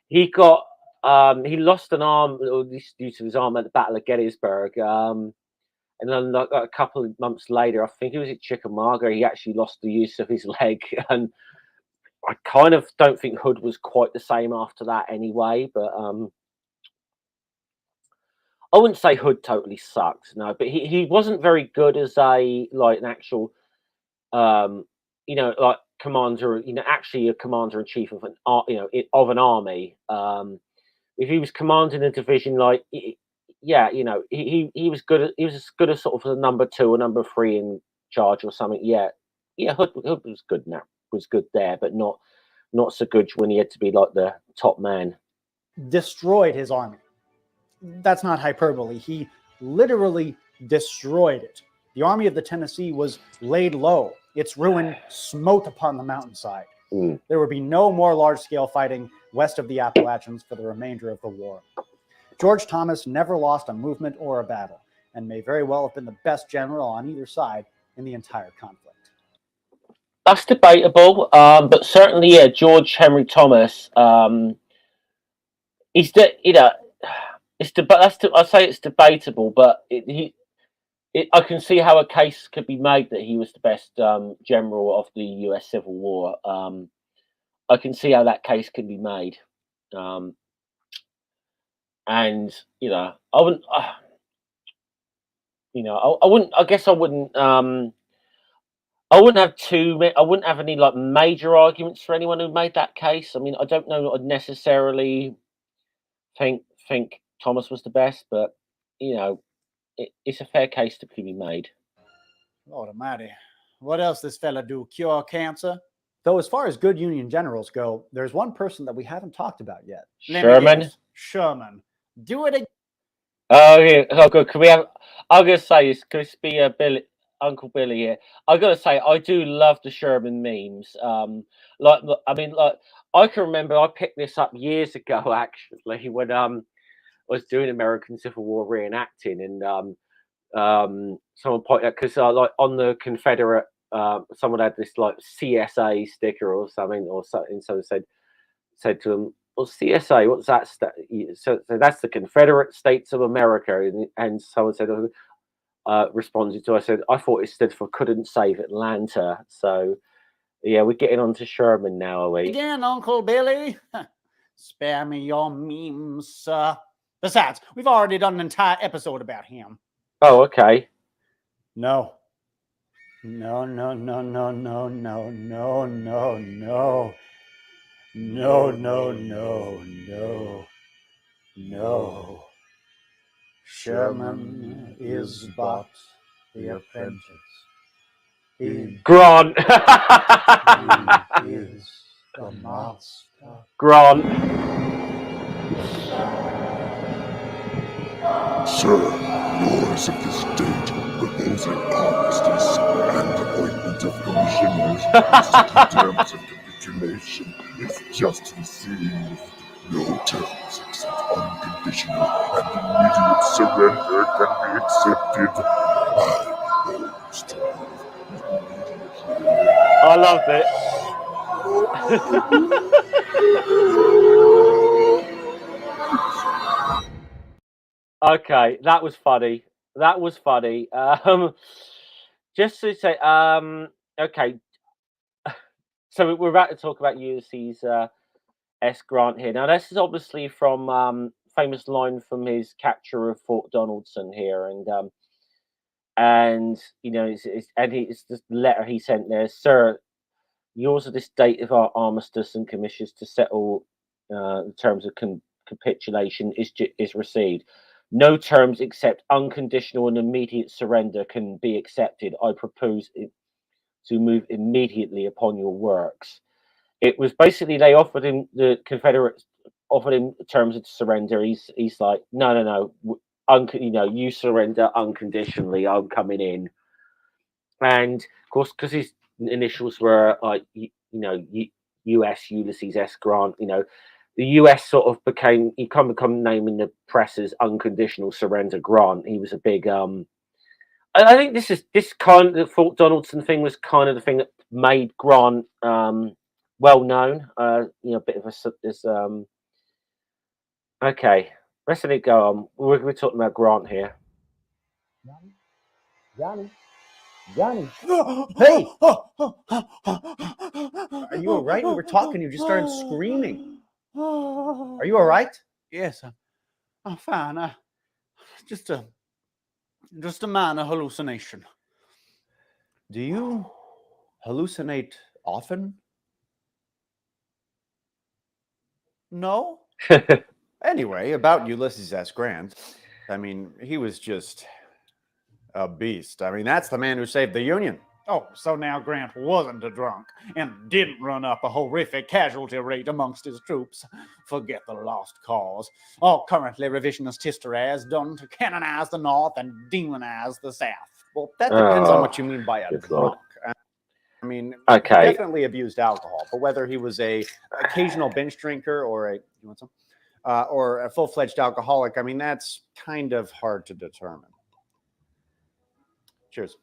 he lost an arm due to his arm at the Battle of Gettysburg. And then like a couple of months later, I think it was at Chickamauga, he actually lost the use of his leg. And I kind of don't think Hood was quite the same after that anyway. But I wouldn't say Hood totally sucks, no. But he wasn't very good as an actual, like commander. Actually a commander in chief of an army. If he was commanding a division, he was good. He was as good as sort of a number 2 or number 3 in charge or something. Yeah, Hood was good. Now was good there, but not so good when he had to be like the top man. destroyed his army. That's not hyperbole. He literally destroyed it. The Army of the Tennessee was laid low. Its ruin smote upon the mountainside. There would be no more large-scale fighting west of the Appalachians for the remainder of the war. George Thomas never lost a movement or a battle, and may very well have been the best general on either side in the entire conflict. That's debatable, but certainly, yeah, George Henry Thomas. He's I say it's debatable, but I can see how a case could be made that he was the best general of the U.S. Civil War. I can see how that case can be made, um, and I wouldn't. I wouldn't. I guess I wouldn't. I wouldn't have I wouldn't have any like major arguments for anyone who made that case. I mean, I don't know. I'd necessarily think Thomas was the best, but you know, it's a fair case to be made. Lord Almighty, what else this fella do? Cure cancer? Though, as far as good Union generals go, there's one person that we haven't talked about yet. Sherman. Sherman. Do it again. Oh yeah. Oh good. Can we have? I'm gonna say this. Could this be Billy, Uncle Billy here? I gotta say, I do love the Sherman memes. I mean, like I can remember I picked this up years ago actually when I was doing American Civil War reenacting, and someone pointed out because like on the Confederate, someone had this like CSA sticker or something, or something. Someone said to him, "Well, CSA, what's that?" So that's the Confederate States of America, and someone said, responded to, I said, I thought it stood for couldn't save Atlanta. So yeah, we're getting on to Sherman now, are we? Again, Uncle Billy. Spare me your memes, sir. Besides, we've already done an entire episode about him. Oh, okay. No. No, no, no, no, no, no, no, no, no. No, no, no, no, no. Sherman is but the apprentice. He Grant. is the master. Grant. Sir, lords of the state, proposing armistice and appointment of commissioners seeking terms of capitulation is just received. No terms except unconditional and immediate surrender can be accepted. I propose to I loved it. Okay, that was funny. That was funny. Just to say, okay. So we're about to talk about Ulysses S. Grant here. Now, this is obviously from famous line from his capture of Fort Donaldson here, and it's this letter he sent there, sir. Yours are this date of our armistice and commissions to settle the terms of capitulation is received. No terms except unconditional and immediate surrender can be accepted. I propose to move immediately upon your works. It was basically they offered him, the Confederates offered him terms of surrender. He's like, no, you surrender unconditionally. I'm coming in, and of course, because his initials were like U.S. Ulysses S. Grant. The U.S. sort of become name in the press as unconditional surrender Grant. He was a big I think this kind of the Fort Donaldson thing was kind of the thing that made Grant well known. A bit of this. Okay, let's let it go on. We're talking about Grant here. Johnny. Hey! Are you all right? We were talking. You just started screaming. Are you all right? Yes, I'm fine. Just a minor hallucination. Do you hallucinate often? No? Anyway, about Ulysses S. Grant, I mean, he was just a beast. I mean, that's the man who saved the Union. Oh, so now Grant wasn't a drunk and didn't run up a horrific casualty rate amongst his troops. Forget the lost cause. All currently revisionist history has done to canonize the North and demonize the South. Well, that depends on what you mean by a drunk. I mean, okay. He definitely abused alcohol, but whether he was a occasional bench drinker or or a full-fledged alcoholic, I mean, that's kind of hard to determine. Cheers.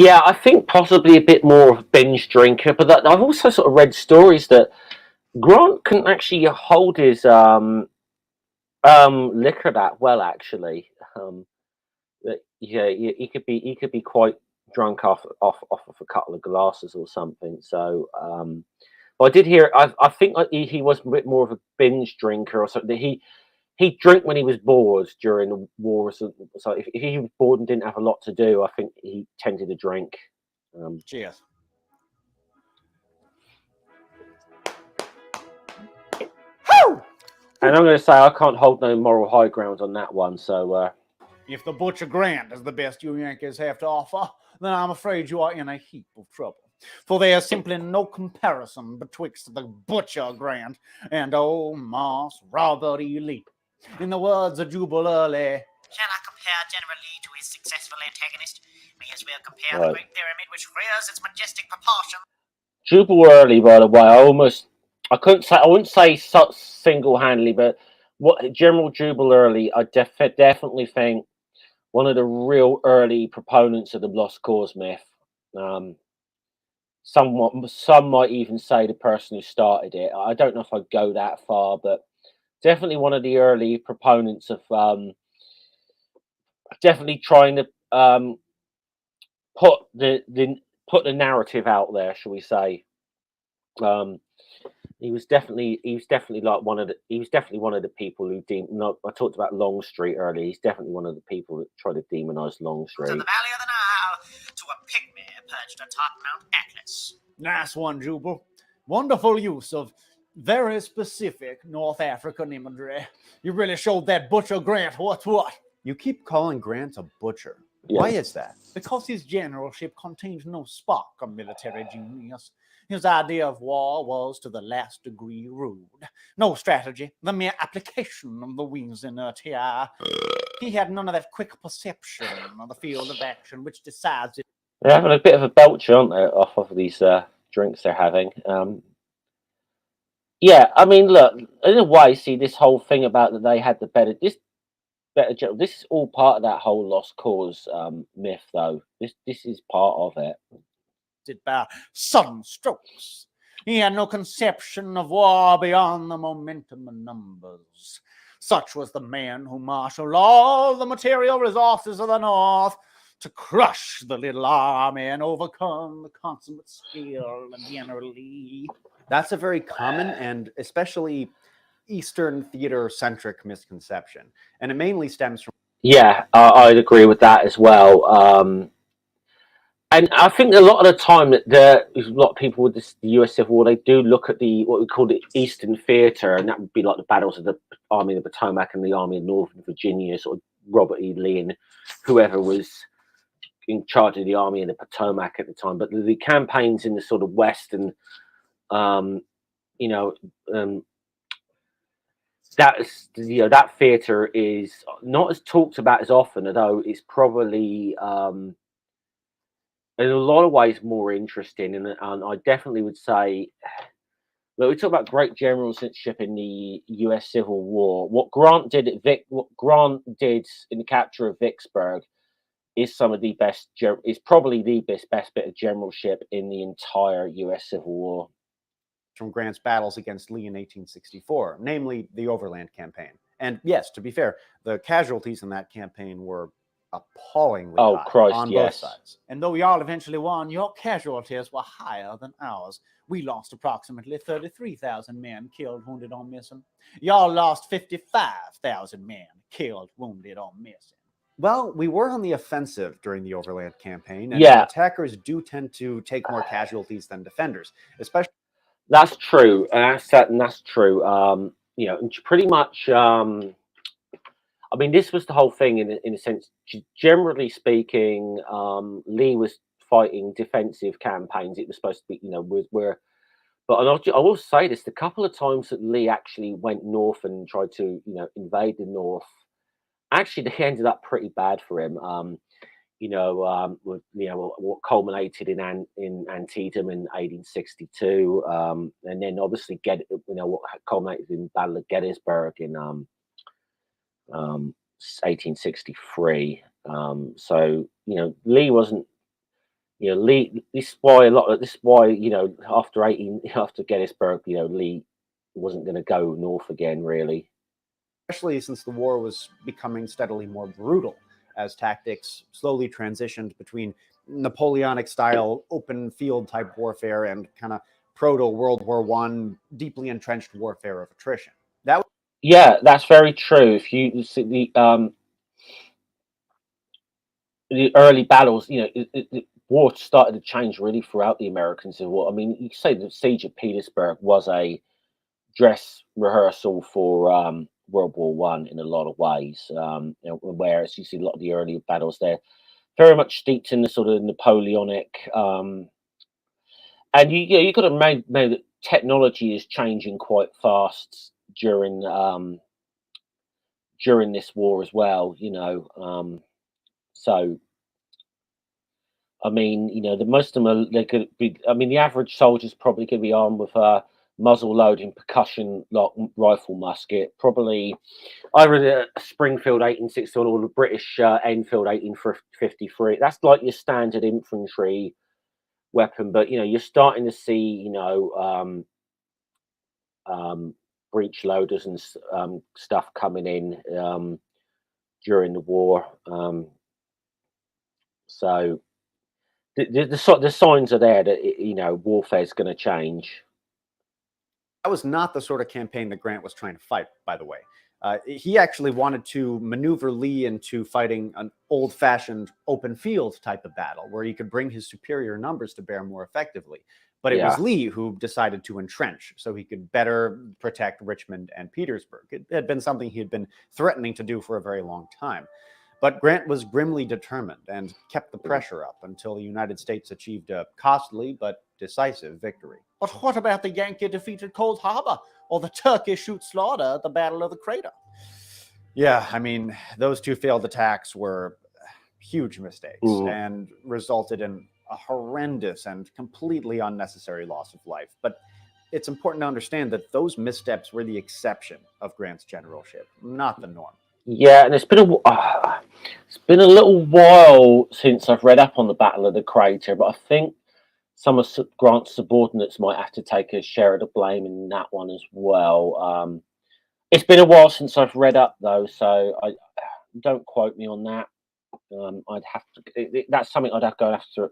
Yeah, I think possibly a bit more of a binge drinker, but I've also sort of read stories that Grant couldn't actually hold his liquor that well. Actually, yeah, he could be quite drunk off of a couple of glasses or something. So, but I did hear. I think he was a bit more of a binge drinker or something. He drank when he was bored during the war. So if he was bored and didn't have a lot to do, I think he tended to drink. Cheers. And I'm going to say I can't hold no moral high ground on that one. So If the Butcher Grant is the best you Yankees have to offer, then I'm afraid you are in a heap of trouble. For there is simply no comparison betwixt the Butcher Grant and old Moss Robert E. Lee. In the words of Jubal Early, shall I compare General Lee to his successful antagonist? May as well compare Right. the Great Pyramid, which rears its majestic proportions. Jubal Early, by the way, I wouldn't say single-handedly, but what General Jubal Early, I definitely think one of the real early proponents of the lost cause myth. Some might even say the person who started it. I don't know if I'd go that far, but definitely one of the early proponents of definitely trying to put the narrative out there, shall we say. He was definitely like he was definitely one of the people who I talked about Longstreet earlier. He's definitely one of the people that try to demonize To Longstreet. the valley of the Nile, to a pygmy perched atop Mount Atlas. nice one, Jubal. Wonderful use of very specific North African imagery. You really showed that Butcher Grant what's what. You keep calling Grant a butcher. Yeah. Why is that? Because his generalship contains no spark of military genius. His idea of war was to the last degree rude. No strategy, the mere application of the wing's inertia. He had none of that quick perception of the field of action which decides it. They're having a bit of a belch, aren't they, off of these drinks they're having. Yeah, I mean, look, in a way, see this whole thing about that they had the better general. This is all part of that whole lost cause myth, though. This is part of it. By sudden strokes. He had no conception of war beyond the momentum of numbers. Such was the man who marshaled all the material resources of the North to crush the little army and overcome the consummate skill of General Lee. That's a very common and especially Eastern theater-centric misconception, and it mainly stems from. Yeah, I'd agree with that as well. And I think a lot of the time that there's a lot of people with the U.S. Civil War, they do look at what we call the Eastern Theater, and that would be like the battles of the Army of the Potomac and the Army of Northern Virginia, sort of Robert E. Lee and whoever was in charge of the Army of the Potomac at the time. But the campaigns in the sort of West and that theater is not as talked about as often, although it's probably in a lot of ways more interesting. And I definitely would say, look, we talk about great generalship in the U.S. Civil War. What Grant did in the capture of Vicksburg is some of the best. Is probably the best bit of generalship in the entire U.S. Civil War. From Grant's battles against Lee in 1864, namely the Overland Campaign. And yes, to be fair, the casualties in that campaign were appallingly high on both sides. And though y'all eventually won, your casualties were higher than ours. We lost approximately 33,000 men killed, wounded, or missing. Y'all lost 55,000 men killed, wounded, or missing. Well, we were on the offensive during the Overland Campaign, and attackers do tend to take more casualties than defenders, especially. That's true, and that's true. Pretty much. I mean, this was the whole thing in a sense. Generally speaking, Lee was fighting defensive campaigns. It was supposed to be, but I will say this: the couple of times that Lee actually went north and tried to, invade the North, actually they ended up pretty bad for him. What culminated in Antietam in 1862, and then obviously what culminated in Battle of Gettysburg in 1863. So Lee wasn't You know, Lee. This is why a lot of this is why, you know, after Gettysburg, you know, Lee wasn't going to go north again, really. Especially since the war was becoming steadily more brutal as tactics slowly transitioned between Napoleonic style open field type warfare and kind of proto World War I deeply entrenched warfare of attrition. That Yeah, that's very true. If you see the early battles, you know, the war started to change really throughout the American Civil War. I mean, you could say the siege of Petersburg was a dress rehearsal for World War One in a lot of ways. You know, whereas you see a lot of the early battles there, very much steeped in the sort of Napoleonic, and you got to know that technology is changing quite fast during this war as well. You know, so I mean, you know, the most of them are they're going to be. I mean, the average soldier's probably going to be armed with a muzzle loading percussion lock rifle musket, probably either a Springfield 1860 or the British Enfield 1853. That's like your standard infantry weapon, but you know, you're starting to see, you know, breech loaders and stuff coming in during the war. So the signs are there that you know warfare is going to change. That was not the sort of campaign that Grant was trying to fight, by the way. He actually wanted to maneuver Lee into fighting an old-fashioned open field type of battle where he could bring his superior numbers to bear more effectively. But it was Lee who decided to entrench so he could better protect Richmond and Petersburg. It had been something he had been threatening to do for a very long time. But Grant was grimly determined and kept the pressure up until the United States achieved a costly but decisive victory. But what about the Yankee defeat at Cold Harbor or the Turkish shoot slaughter at the Battle of the Crater? Yeah, I mean, those two failed attacks were huge mistakes and resulted in a horrendous and completely unnecessary loss of life. But it's important to understand that those missteps were the exception of Grant's generalship, not the norm. Yeah, and it's been a little while since I've read up on the Battle of the Crater, but I think some of Grant's subordinates might have to take a share of the blame in that one as well. It's been a while since I've read up though, so I don't quote me on that. I'd have to. That's something I'm gonna have to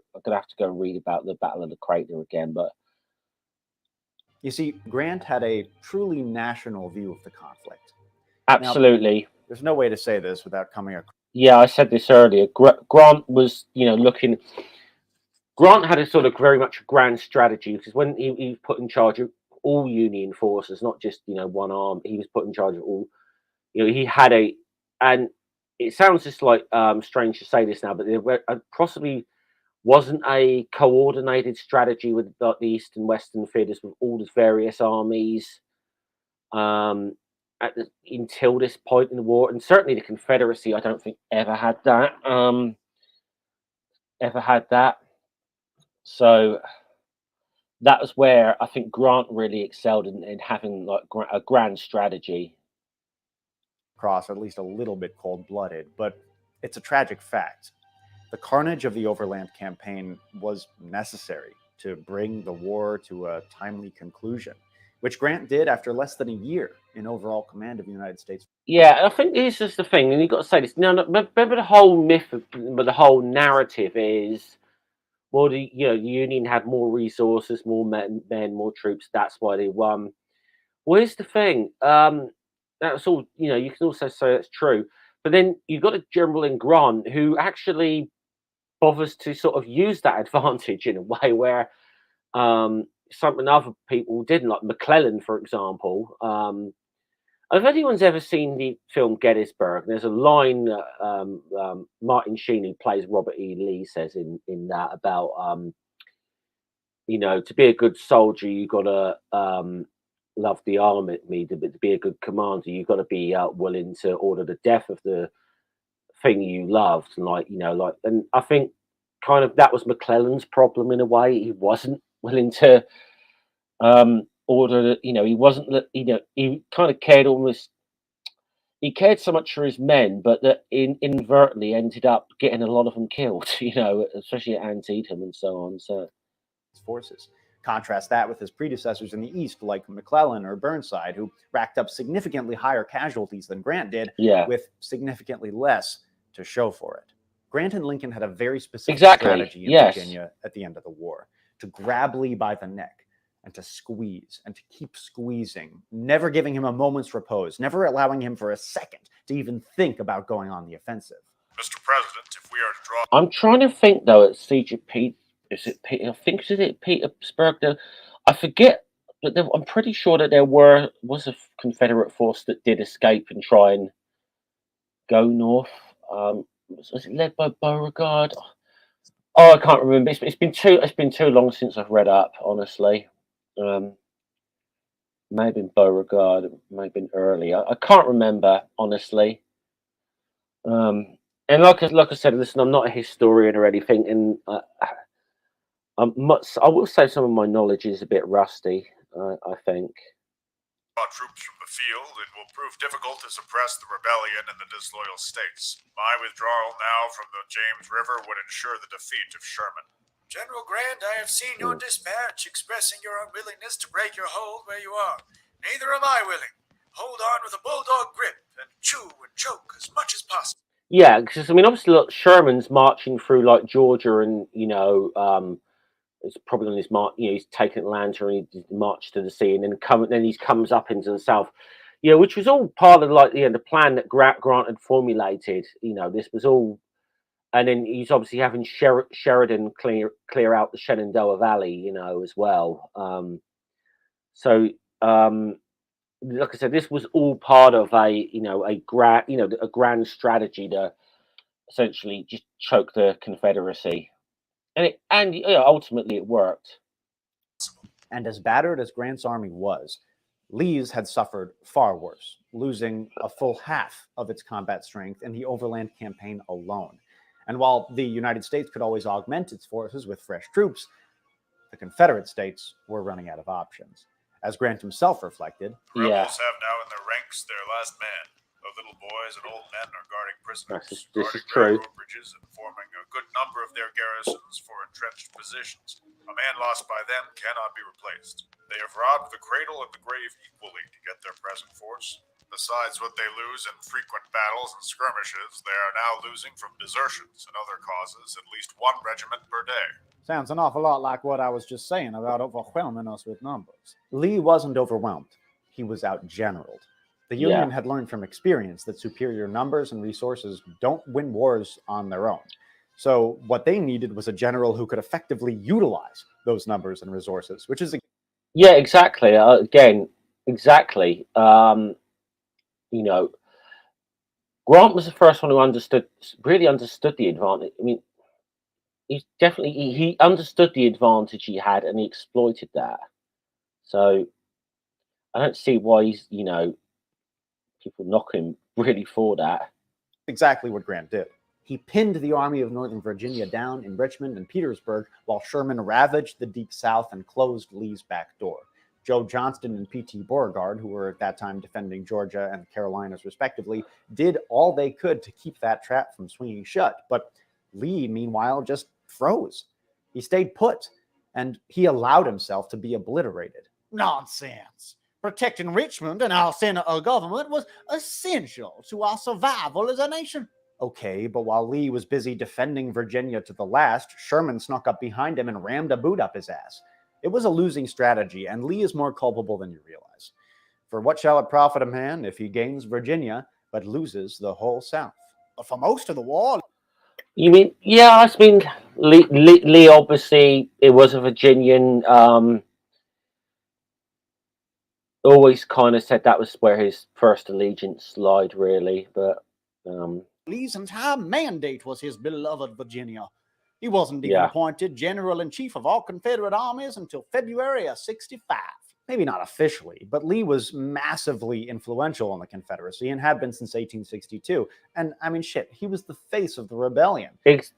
go and read about the Battle of the Crater again. But you see, Grant had a truly national view of the conflict. Absolutely. Now, there's no way to say this without coming across. Yeah, I said this earlier. Grant was, you know, looking. Grant had a sort of very much a grand strategy because when he was put in charge of all Union forces, not just, you know, one arm, he was put in charge of all. You know, he had and it sounds just like strange to say this now, but there possibly wasn't a coordinated strategy with the East and Western theaters with all the various armies until this point in the war, and certainly the Confederacy, I don't think ever had that. So that was where I think Grant really excelled in having like a grand strategy. Across at least a little bit cold-blooded, but it's a tragic fact. The carnage of the Overland Campaign was necessary to bring the war to a timely conclusion, which Grant did after less than a year in overall command of the United States. Yeah, I think this is the thing, and you've got to say this. No, remember the whole myth, but the whole narrative is, well, the Union had more resources, more men, more troops. That's why they won. Well, here's the thing. That's all. You know, you can also say that's true, but then you've got a general in Grant who actually bothers to sort of use that advantage in a way where something other people didn't, like McClellan, for example. If anyone's ever seen the film Gettysburg, there's a line that Martin Sheen, who plays Robert E. Lee, says in that about you know, to be a good soldier, you got to love the army. To be a good commander, you got to be willing to order the death of the thing you loved, and and I think kind of that was McClellan's problem in a way. He wasn't willing to order. He wasn't. He kind of cared almost. he cared so much for his men, but that inadvertently ended up getting a lot of them killed. You know, especially at Antietam and so on. So forces. Contrast that with his predecessors in the East, like McClellan or Burnside, who racked up significantly higher casualties than Grant did, yeah, with significantly less to show for it. Grant and Lincoln had a very specific exactly. strategy in Yes. Virginia at the end of the war: to grab Lee by the neck and to squeeze and to keep squeezing, never giving him a moment's repose, never allowing him for a second to even think about going on the offensive. Mr. President, if we are to draw I'm trying to think though. At Siege of Pete, is it Peter? I think is it Petersburg? I forget, but I'm pretty sure that there was a Confederate force that did escape and try and go north. Was it led by Beauregard? Oh, I can't remember. It's been too long since I've read up. Honestly, um, may have been Beauregard, it may have been early. I can't remember honestly. Um, and like I said, listen, I'm not a historian or anything, and I will say some of my knowledge is a bit rusty. I think. troops from the field, it will prove difficult to suppress the rebellion in the disloyal states. My withdrawal now from the James River would ensure the defeat of Sherman. General Grant, I have seen your dispatch expressing your unwillingness to break your hold where you are. Neither am I willing. Hold on with a bulldog grip and chew and choke as much as possible. Yeah, because I mean, obviously, look, Sherman's marching through like Georgia, and it's probably on his march. You know, he's taken Atlanta and he marched to the sea, and then he comes up into the south. Yeah, which was all part of like the plan that Grant had formulated. You know, this was all, and then he's obviously having Sheridan clear out the Shenandoah Valley. You know, as well. So, like I said, this was all part of a grand strategy to essentially just choke the Confederacy, and ultimately it worked. And as battered as Grant's army was, Lee's had suffered far worse, losing a full half of its combat strength in the overland campaign alone. And while the United States could always augment its forces with fresh troops, the Confederate States were running out of options. As Grant himself reflected, the rebels have now in their ranks their last man. The little boys and old men are guarding prisoners, guarding railroad bridges, and forming a good number of their garrisons for entrenched positions. A man lost by them cannot be replaced. They have robbed the cradle and the grave equally to get their present force. Besides what they lose in frequent battles and skirmishes, they are now losing from desertions and other causes at least one regiment per day. Sounds an awful lot like what I was just saying about overwhelming us with numbers. Lee wasn't overwhelmed. He was outgeneraled. The Union had learned from experience that superior numbers and resources don't win wars on their own. So what they needed was a general who could effectively utilize those numbers and resources, which is exactly. Exactly. Grant was the first one who really understood the advantage. I mean, he understood the advantage he had, and he exploited that. So I don't see why people knock him really for that. Exactly what Grant did. He pinned the Army of Northern Virginia down in Richmond and Petersburg, while Sherman ravaged the deep South and closed Lee's back door. Joe Johnston and P.T. Beauregard, who were at that time defending Georgia and the Carolinas respectively, did all they could to keep that trap from swinging shut. But Lee, meanwhile, just froze. He stayed put, and he allowed himself to be obliterated. Nonsense. Protecting Richmond and our center of government was essential to our survival as a nation. Okay, but while Lee was busy defending Virginia to the last, Sherman snuck up behind him and rammed a boot up his ass. It was a losing strategy, and Lee is more culpable than you realize. For what shall it profit a man if he gains Virginia but loses the whole South? But for most of the war... You mean, yeah, I mean, Lee obviously, it was a Virginian, always kind of said that was where his first allegiance lied, really, but... Lee's entire mandate was his beloved Virginia. He wasn't even appointed general-in-chief of all Confederate armies until February of 65. Maybe not officially, but Lee was massively influential in the Confederacy and had been since 1862. And I mean, shit, he was the face of the rebellion.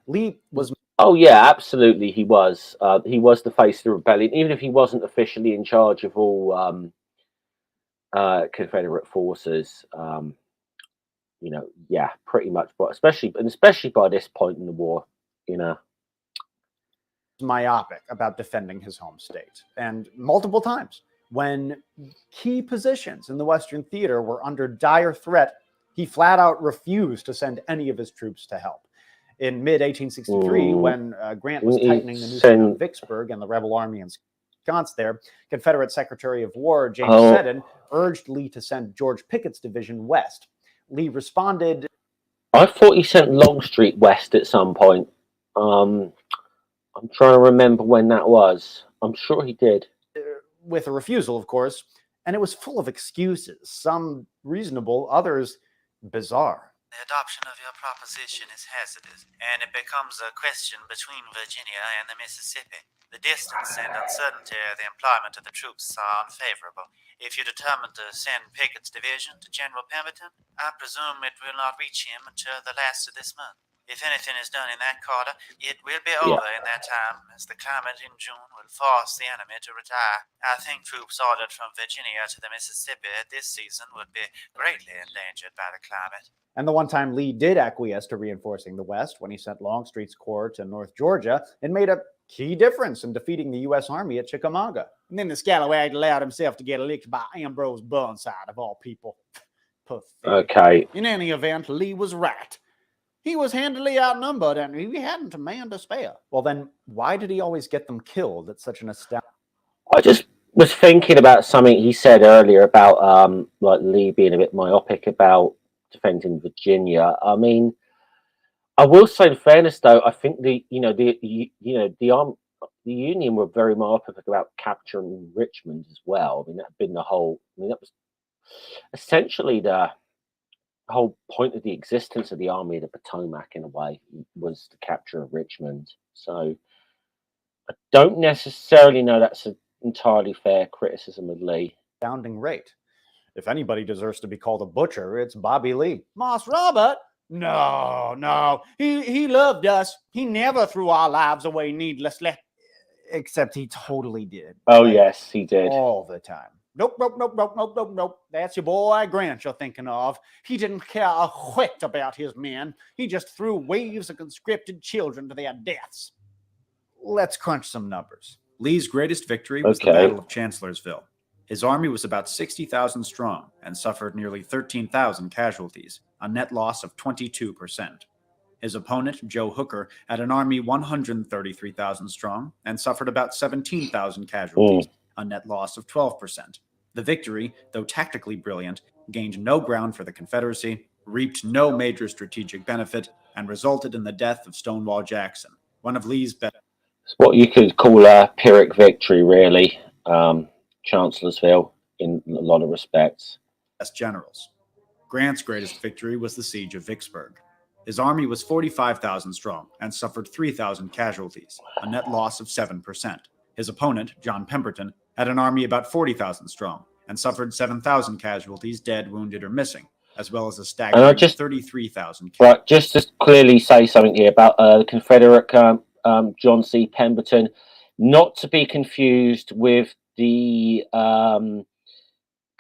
Lee was... Oh, yeah, absolutely, he was. He was the face of the rebellion, even if he wasn't officially in charge of all Confederate forces. yeah, pretty much, but especially by this point in the war, myopic about defending his home state. And multiple times, when key positions in the Western theater were under dire threat, he flat out refused to send any of his troops to help. In mid-1863, when Grant was tightening the noose around Vicksburg and the rebel army ensconced there, Confederate Secretary of War James Seddon urged Lee to send George Pickett's division west. Lee responded, I thought he sent Longstreet west at some point. I'm trying to remember when that was. I'm sure he did. With a refusal, of course, and it was full of excuses, some reasonable, others bizarre. The adoption of your proposition is hazardous, and it becomes a question between Virginia and the Mississippi. The distance and uncertainty of the employment of the troops are unfavorable. If you determine to send Pickett's division to General Pemberton, I presume it will not reach him until the last of this month. If anything is done in that quarter, it will be over in that time, as the climate in June will force the enemy to retire. I think troops ordered from Virginia to the Mississippi this season would be greatly endangered by the climate. And the one time Lee did acquiesce to reinforcing the West, when he sent Longstreet's corps to North Georgia, it made a key difference in defeating the U.S. Army at Chickamauga. And then the scallywag allowed himself to get licked by Ambrose Burnside, of all people. Pathetic. Okay. In any event, Lee was right. He was handily outnumbered, and he hadn't a man to spare. Well, then, why did he always get them killed at such an astounding... I just was thinking about something he said earlier about like Lee being a bit myopic about defending Virginia. I mean, I will say, in fairness, though, I think the Union were very myopic about capturing Richmond as well. I mean, that had been the whole. I mean, that was essentially the whole point of the existence of the Army of the Potomac, in a way, was the capture of Richmond. So I don't necessarily know that's an entirely fair criticism of Lee. Astounding rate. If anybody deserves to be called a butcher, it's Bobby Lee. Moss Robert? No. He loved us. He never threw our lives away needlessly. Except he totally did. Oh, yes, he did. All the time. Nope. That's your boy Grant you're thinking of. He didn't care a whit about his men. He just threw waves of conscripted children to their deaths. Let's crunch some numbers. Lee's greatest victory was the Battle of Chancellorsville. His army was about 60,000 strong and suffered nearly 13,000 casualties, a net loss of 22%. His opponent, Joe Hooker, had an army 133,000 strong and suffered about 17,000 casualties, a net loss of 12%. The victory, though tactically brilliant, gained no ground for the Confederacy, reaped no major strategic benefit, and resulted in the death of Stonewall Jackson, one of Lee's best. It's what you could call a Pyrrhic victory, really. Chancellorsville, in a lot of respects. Generals. Grant's greatest victory was the Siege of Vicksburg. His army was 45,000 strong and suffered 3,000 casualties, a net loss of 7%. His opponent, John Pemberton, had an army about 40,000 strong and suffered 7,000 casualties, dead, wounded, or missing, as well as a staggering 33,000. Right, just to clearly say something here about the Confederate John C. Pemberton, not to be confused with the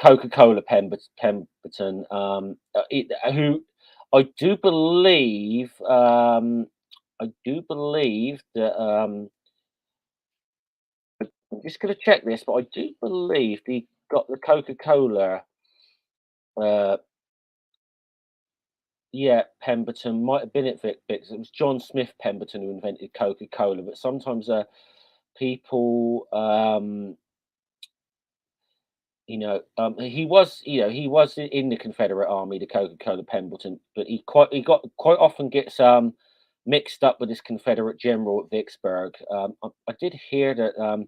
Coca-Cola Pemberton, who I do believe that I'm just going to check this, but I do believe he got the Coca-Cola. Pemberton might have been at Vic. It was John Smith Pemberton who invented Coca-Cola, but sometimes people, he was in the Confederate Army, the Coca-Cola Pemberton, but he quite often gets mixed up with this Confederate general at Vicksburg. I did hear that the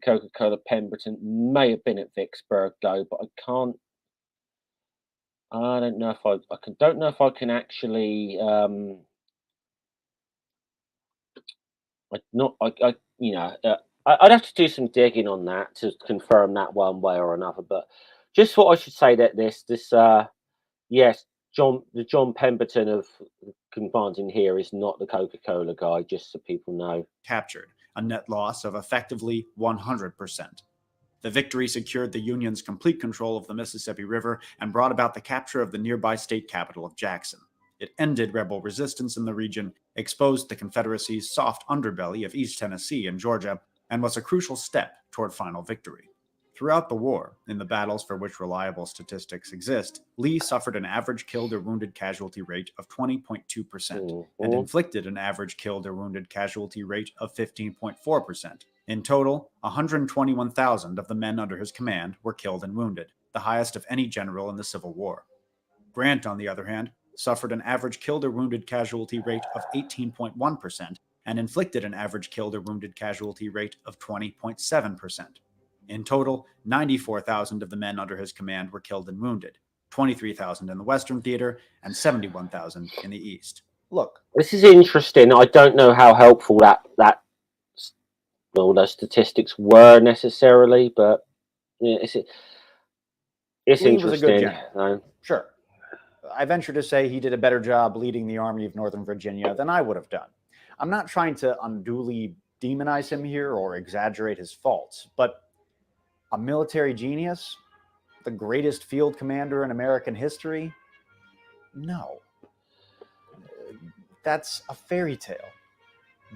Coca-Cola Pemberton may have been at Vicksburg though, but I don't know if I can actually. I'd have to do some digging on that to confirm that one way or another. But just thought I should say that the John Pemberton of confiding here is not the Coca-Cola guy, just so people know. Captured, a net loss of effectively 100%. The victory secured the Union's complete control of the Mississippi River and brought about the capture of the nearby state capital of Jackson. It ended rebel resistance in the region, exposed the Confederacy's soft underbelly of East Tennessee and Georgia, and was a crucial step toward final victory. Throughout the war, in the battles for which reliable statistics exist, Lee suffered an average killed or wounded casualty rate of 20.2% and inflicted an average killed or wounded casualty rate of 15.4%. In total, 121,000 of the men under his command were killed and wounded, the highest of any general in the Civil War. Grant, on the other hand, suffered an average killed or wounded casualty rate of 18.1% and inflicted an average killed or wounded casualty rate of 20.7%. In total, 94,000 of the men under his command were killed and wounded, 23,000 in the Western Theater and 71,000 in the East. Look, this is interesting. I don't know how helpful those statistics were necessarily, but yeah, it's Lee interesting. was a good general. Sure. I venture to say he did a better job leading the Army of Northern Virginia than I would have done. I'm not trying to unduly demonize him here or exaggerate his faults, but a military genius, the greatest field commander in American history? No. That's a fairy tale,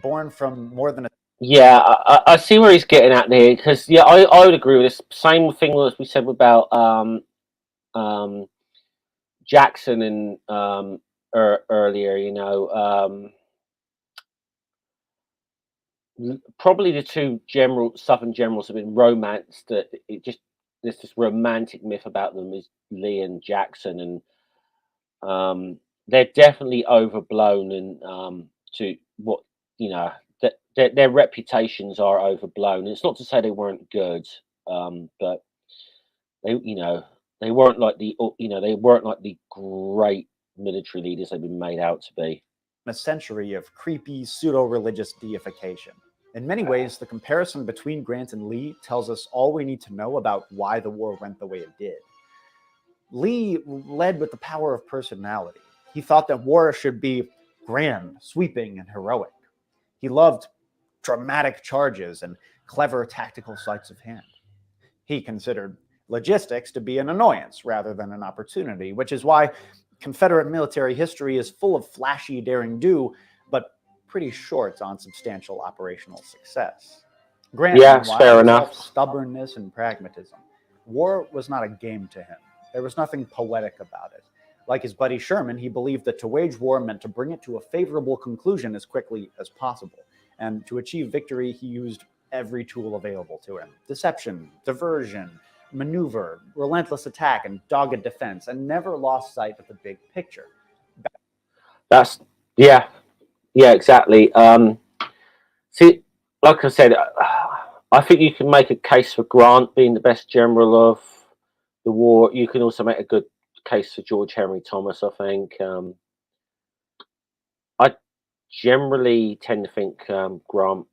born from more than a... Yeah, I see where he's getting at there, because yeah, I would agree with this. Same thing as we said about Jackson and earlier. You know, probably the two Southern generals have been romanced. That there's this romantic myth about them is Lee and Jackson, and they're definitely overblown and to what you know. Their reputations are overblown. It's not to say they weren't good, but they weren't like the great military leaders they've been made out to be. A century of creepy pseudo-religious deification. In many ways, the comparison between Grant and Lee tells us all we need to know about why the war went the way it did. Lee led with the power of personality. He thought that war should be grand, sweeping, and heroic. He loved dramatic charges and clever tactical sleights of hand. He considered logistics to be an annoyance rather than an opportunity, which is why Confederate military history is full of flashy daring-do, but pretty short on substantial operational success. Grant, fair enough. Stubbornness and pragmatism. War was not a game to him. There was nothing poetic about it. Like his buddy Sherman, he believed that to wage war meant to bring it to a favorable conclusion as quickly as possible. And to achieve victory, he used every tool available to him. Deception, diversion, maneuver, relentless attack, and dogged defense, and never lost sight of the big picture. Yeah, exactly. See, like I said, I think you can make a case for Grant being the best general of the war. You can also make a good case for George Henry Thomas, I think. I generally tend to think Grant.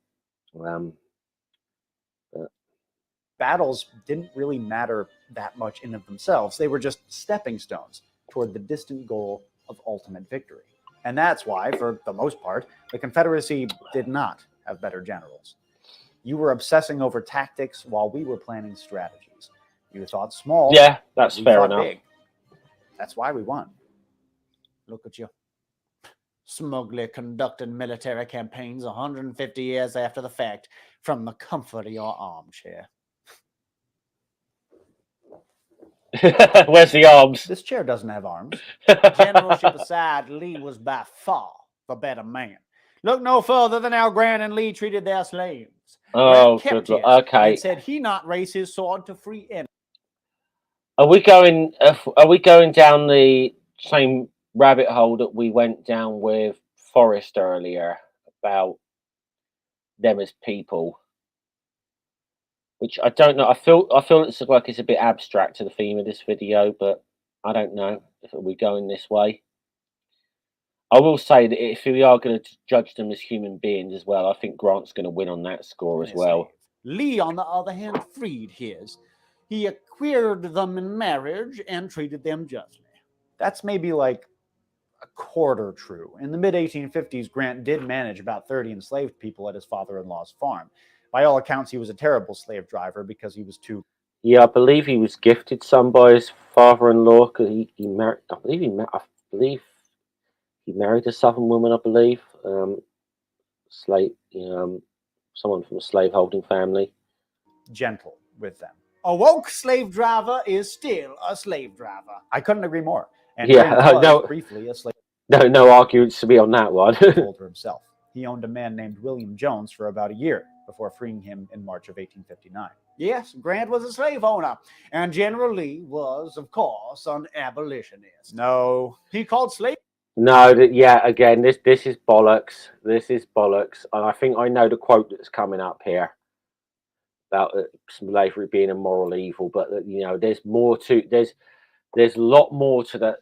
Battles didn't really matter that much in of themselves. They were just stepping stones toward the distant goal of ultimate victory. And that's why, for the most part, the Confederacy did not have better generals. You were obsessing over tactics while we were planning strategies. You thought small. Yeah, that's fair enough. Big. That's why we won. Look at you. Smugly conducting military campaigns 150 years after the fact from the comfort of your armchair. Where's the arms? This chair doesn't have arms. Generalship aside, Lee was by far the better man. Look no further than how Grant and Lee treated their slaves. Okay. And said he not raise his sword to free any. Are we going down the same rabbit hole that we went down with Forrest earlier about them as people? Which I don't know. I feel it's like it's a bit abstract to the theme of this video, but I don't know if we're going this way. I will say that if we are going to judge them as human beings as well, I think Grant's going to win on that score as well. Lee, on the other hand, freed his. He acquired them in marriage and treated them justly. That's maybe like a quarter true. In the mid-1850s, Grant did manage about 30 enslaved people at his father-in-law's farm. By all accounts, he was a terrible slave driver because he was too. Yeah, I believe he was gifted some by his father-in-law because he married. I believe he married a Southern woman. I believe slave, someone from a slave-holding family. Gentle with them. A woke slave driver is still a slave driver. I couldn't agree more. And Yeah, James was no. briefly a slave No arguments to be on that one. holder himself. He owned a man named William Jones for about a year before freeing him in March of 1859. Yes, Grant was a slave owner, and General Lee was, of course, an abolitionist. No. He called slave. No, again, this is bollocks. This is bollocks, and I think I know the quote that's coming up here about slavery being a moral evil. But there's more to there's a lot more to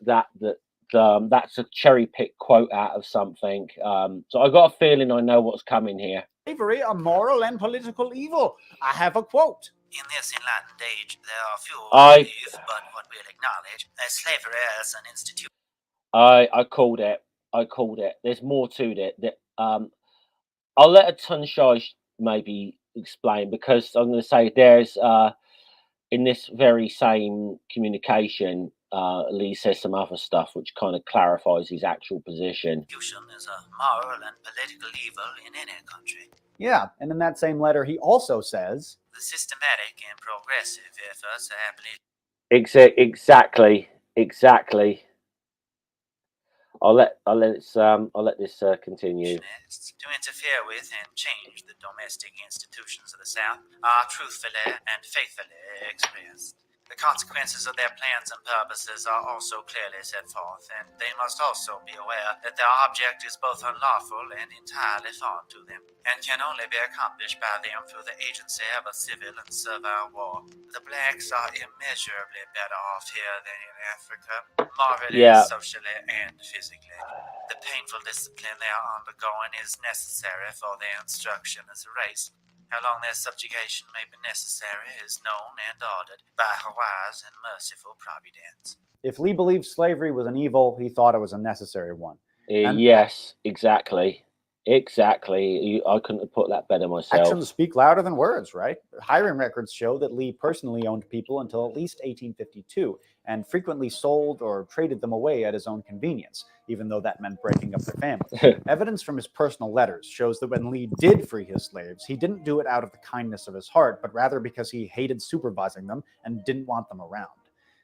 that's a cherry pick quote out of something. So I got a feeling I know what's coming here. Slavery a moral and political evil. I have a quote. In this enlightened age, there are few who believe, but what we'll acknowledge, that slavery as an institution. I called it. There's more to it. I'll let Atun-Shei maybe explain, because I'm going to say there's in this very same communication, Lee says some other stuff which kind of clarifies his actual position. Is a moral and political evil in any country. Yeah, and in that same letter, he also says the systematic and progressive efforts at abolition. Exactly. I'll let this continue. To interfere with and change the domestic institutions of the South are truthfully and faithfully expressed. The consequences of their plans and purposes are also clearly set forth, and they must also be aware that their object is both unlawful and entirely foreign to them, and can only be accomplished by them through the agency of a civil and servile war. The blacks are immeasurably better off here than in Africa, morally, socially, and physically. The painful discipline they are undergoing is necessary for their instruction as a race. How long their subjugation may be necessary is known and ordered by her wise and merciful providence. If Lee believed slavery was an evil, he thought it was a necessary one. Yes, exactly. I couldn't have put that better myself. Actions speak louder than words, right? Hiring records show that Lee personally owned people until at least 1852, and frequently sold or traded them away at his own convenience, even though that meant breaking up their families. Evidence from his personal letters shows that when Lee did free his slaves, he didn't do it out of the kindness of his heart, but rather because he hated supervising them and didn't want them around.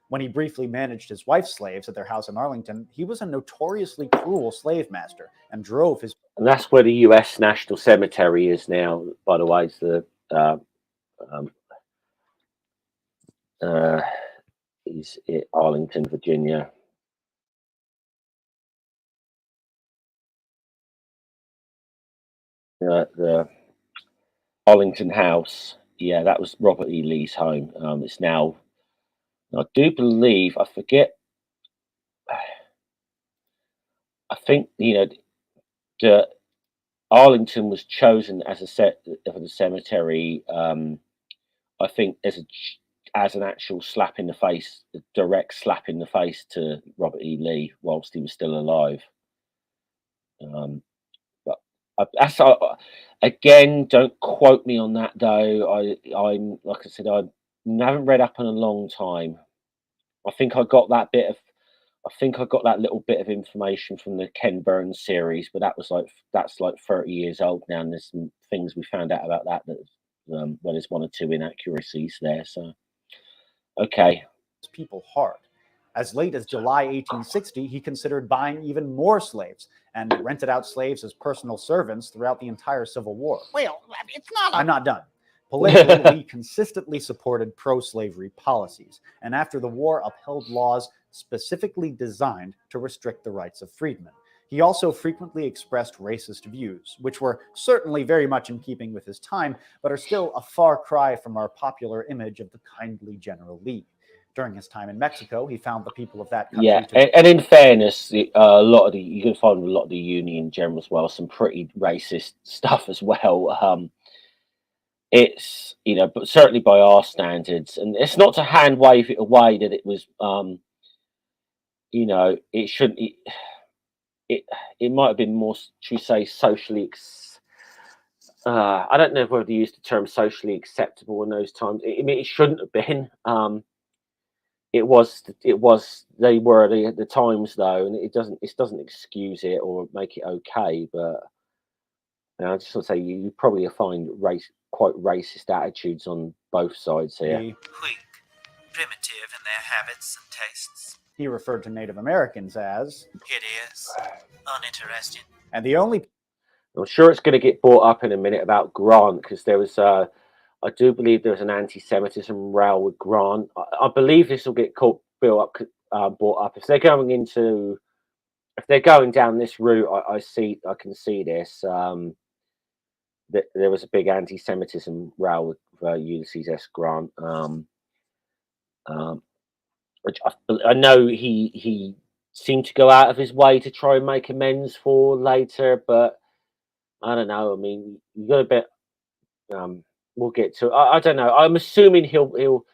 When he briefly managed his wife's slaves at their house in Arlington, he was a notoriously cruel slave master and drove his... And that's where the U.S. National Cemetery is now, by the way. It's the is it Arlington, Virginia. The Arlington House. Yeah, that was Robert E. Lee's home. It's now, I do believe, I think, the Arlington was chosen as a set for the cemetery. I think as an actual slap in the face, a direct slap in the face to Robert E. Lee whilst he was still alive. But that's again, don't quote me on that though. I'm like I said, I haven't read up in a long time. I think I got that little bit of information from the Ken Burns series, but that's like 30 years old now, and there's some things we found out about that well, there's one or two inaccuracies there. So, okay. People hard. As late as July 1860, he considered buying even more slaves and rented out slaves as personal servants throughout the entire Civil War. Well, it's not. I'm not done. Politically, Lee consistently supported pro-slavery policies, and after the war upheld laws specifically designed to restrict the rights of freedmen. He also frequently expressed racist views, which were certainly very much in keeping with his time, but are still a far cry from our popular image of the kindly General Lee. During his time in Mexico, he found the people of that country... Yeah, and in fairness, you can find a lot of the Union generals as well, some pretty racist stuff as well. It's, but certainly by our standards, and it's not to hand wave it away that it was, it shouldn't, it might have been more, should we say, socially I don't know whether they used the term socially acceptable in those times. I mean, it shouldn't have been. It was. They were the times though, and it doesn't excuse it or make it okay. But I just want to say you probably find quite racist attitudes on both sides here. Weak, primitive in their habits and tastes. He referred to Native Americans as hideous, uninteresting. And the only... I'm sure it's going to get brought up in a minute about Grant, because there was, I do believe there was an anti-Semitism row with Grant. I believe this will get brought up. If they're going down this route, I can see this. That there was a big anti-Semitism row with Ulysses S. Grant, which I know he seemed to go out of his way to try and make amends for later, but I don't know. I mean, you got a bit. We'll get to. I don't know. I'm assuming he'll.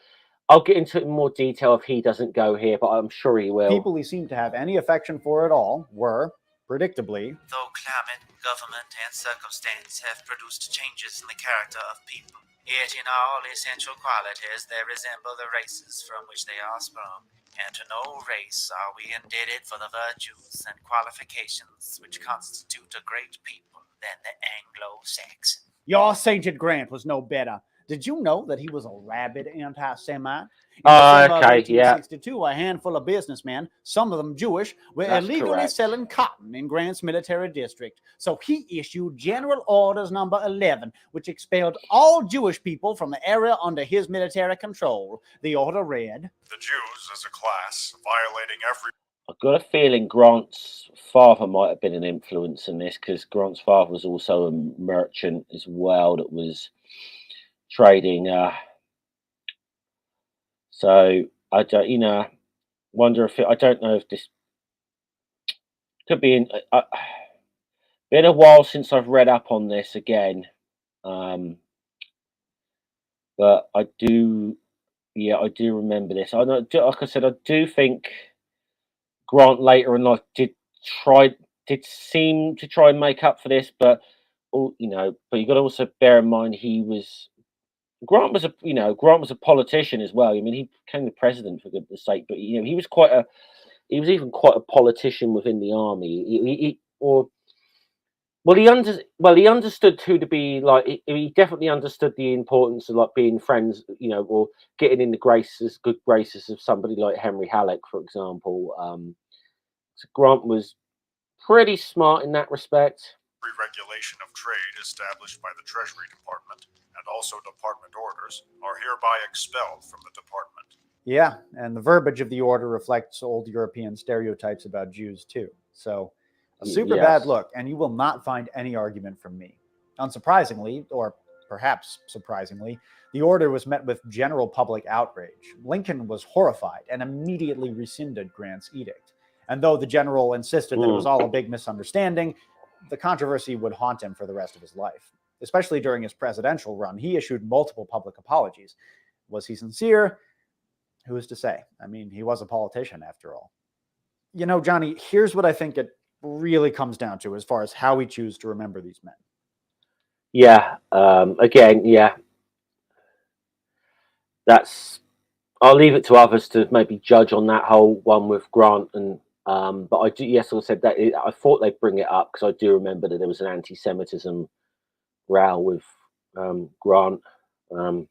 I'll get into it in more detail if he doesn't go here, but I'm sure he will. people he seemed to have any affection for at all were, predictably, Though climate, government, and circumstance have produced changes in the character of people, yet in all essential qualities they resemble the races from which they are sprung. And to no race are we indebted for the virtues and qualifications which constitute a great people than the Anglo-Saxon. your Sergeant Grant was no better. Did you know that he was a rabid anti-Semite? In December of 1862, a handful of businessmen, some of them Jewish, were illegally selling cotton in Grant's military district. So he issued General Orders Number 11, which expelled all Jewish people from the area under his military control. The order read, The Jews, as a class, violating every... I've got a feeling Grant's father might have been an influence in this, because Grant's father was also a merchant as well that was trading. So I don't, wonder if I don't know if this could be. Been a while since I've read up on this again, but I do remember this. I know, like I said, I do think Grant later in life did seem to try and make up for this, but but you got to also bear in mind Grant was a politician as well. I mean, he became the president for goodness sake, but he was even quite a politician within the army. He understood who to be like. He definitely understood the importance of like being friends, or getting in the good graces of somebody like Henry Halleck, for example. So Grant was pretty smart in that respect. Regulation of trade established by the Treasury Department and also department orders are hereby expelled from the department. Yeah, and the verbiage of the order reflects old European stereotypes about Jews too. So a super bad look, and you will not find any argument from me. Unsurprisingly, or perhaps surprisingly, the order was met with general public outrage. Lincoln was horrified and immediately rescinded Grant's edict. And though the general insisted that it was all a big misunderstanding, the controversy would haunt him for the rest of his life. Especially during his presidential run, he issued multiple public apologies. Was he sincere? Who is to say? I mean, he was a politician after all. Johnny, here's what I think it really comes down to as far as how we choose to remember these men. Yeah. Again, yeah. I'll leave it to others to maybe judge on that whole one with Grant and. But I do, yes, I said that I thought they'd bring it up because I do remember that there was an anti-Semitism row with Grant, and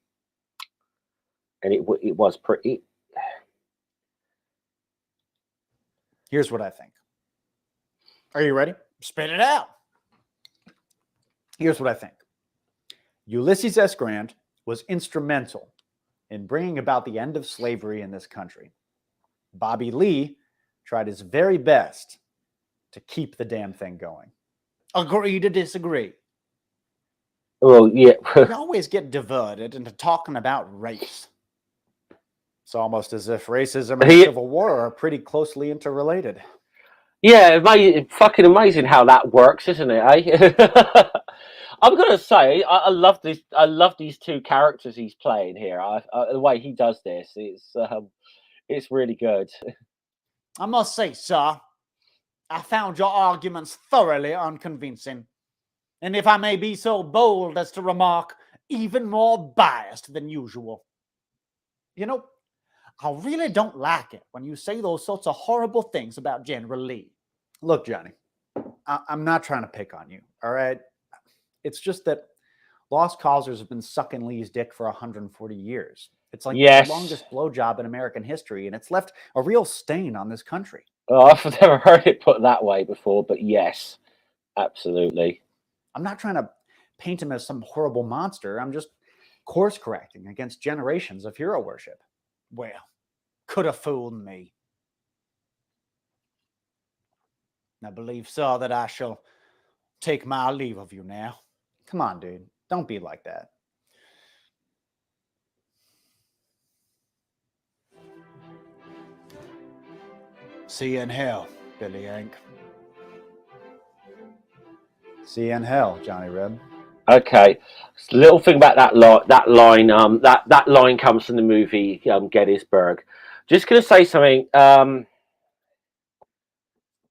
it was pretty. Here's what I think. Are you ready? Spit it out. Here's what I think. Ulysses S. Grant was instrumental in bringing about the end of slavery in this country. Bobby Lee tried his very best to keep the damn thing going. Agree to disagree. Well, yeah. We always get diverted into talking about race. It's almost as if racism and Civil War are pretty closely interrelated. Yeah, fucking amazing how that works, isn't it? I'm gonna say I love this. I love these two characters he's playing here. The way he does this, it's really good. I must say, sir, I found your arguments thoroughly unconvincing. And if I may be so bold as to remark, even more biased than usual. You know, I really don't like it when you say those sorts of horrible things about General Lee. Look, Johnny, I'm not trying to pick on you, all right? It's just that lost causers have been sucking Lee's dick for 140 years. It's like Yes. the longest blowjob in American history, and it's left a real stain on this country. Oh, I've never heard it put that way before, but yes, absolutely. I'm not trying to paint him as some horrible monster. I'm just course correcting against generations of hero worship. Well, could have fooled me. I believe, sir, that I shall take my leave of you now. Come on, dude. Don't be like that. See you in hell, Billy Yank. See you in hell, Johnny Reb. Okay, little thing about that line. That line comes from the movie Gettysburg. Just gonna say something.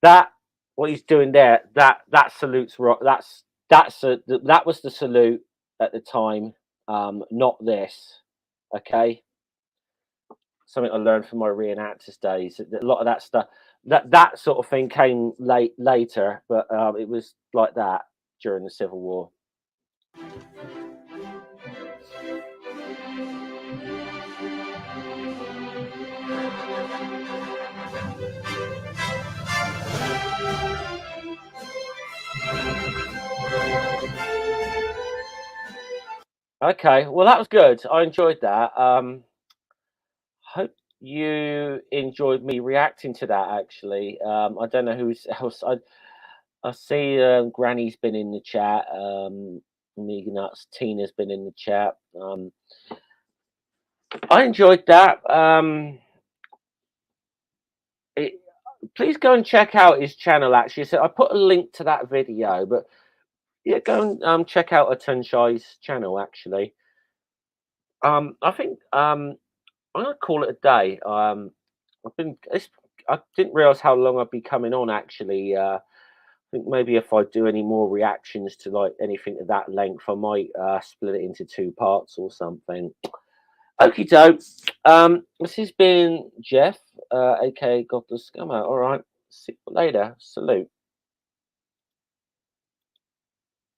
That what he's doing there. That salutes. That was the salute at the time. Not this. Okay. Something I learned from my reenactors days. A lot of that stuff. That sort of thing came later, but it was like that during the Civil War. Okay, well that was good. I enjoyed that. Hope you enjoyed me reacting to that. Actually, I don't know who's else. I see Granny's been in the chat. Megan Nuts, Tina's been in the chat. I enjoyed that. Please go and check out his channel. Actually, so I put a link to that video, but yeah, go and check out Atun-Shei's channel. Actually, I think I'm gonna call it a day. I didn't realize how long I'd be coming on. Actually, I think maybe if I do any more reactions to like anything of that length, I might split it into 2 parts or something. Okie doke. This has been Jeff, aka Godless Scummer. All right, see you later. Salute.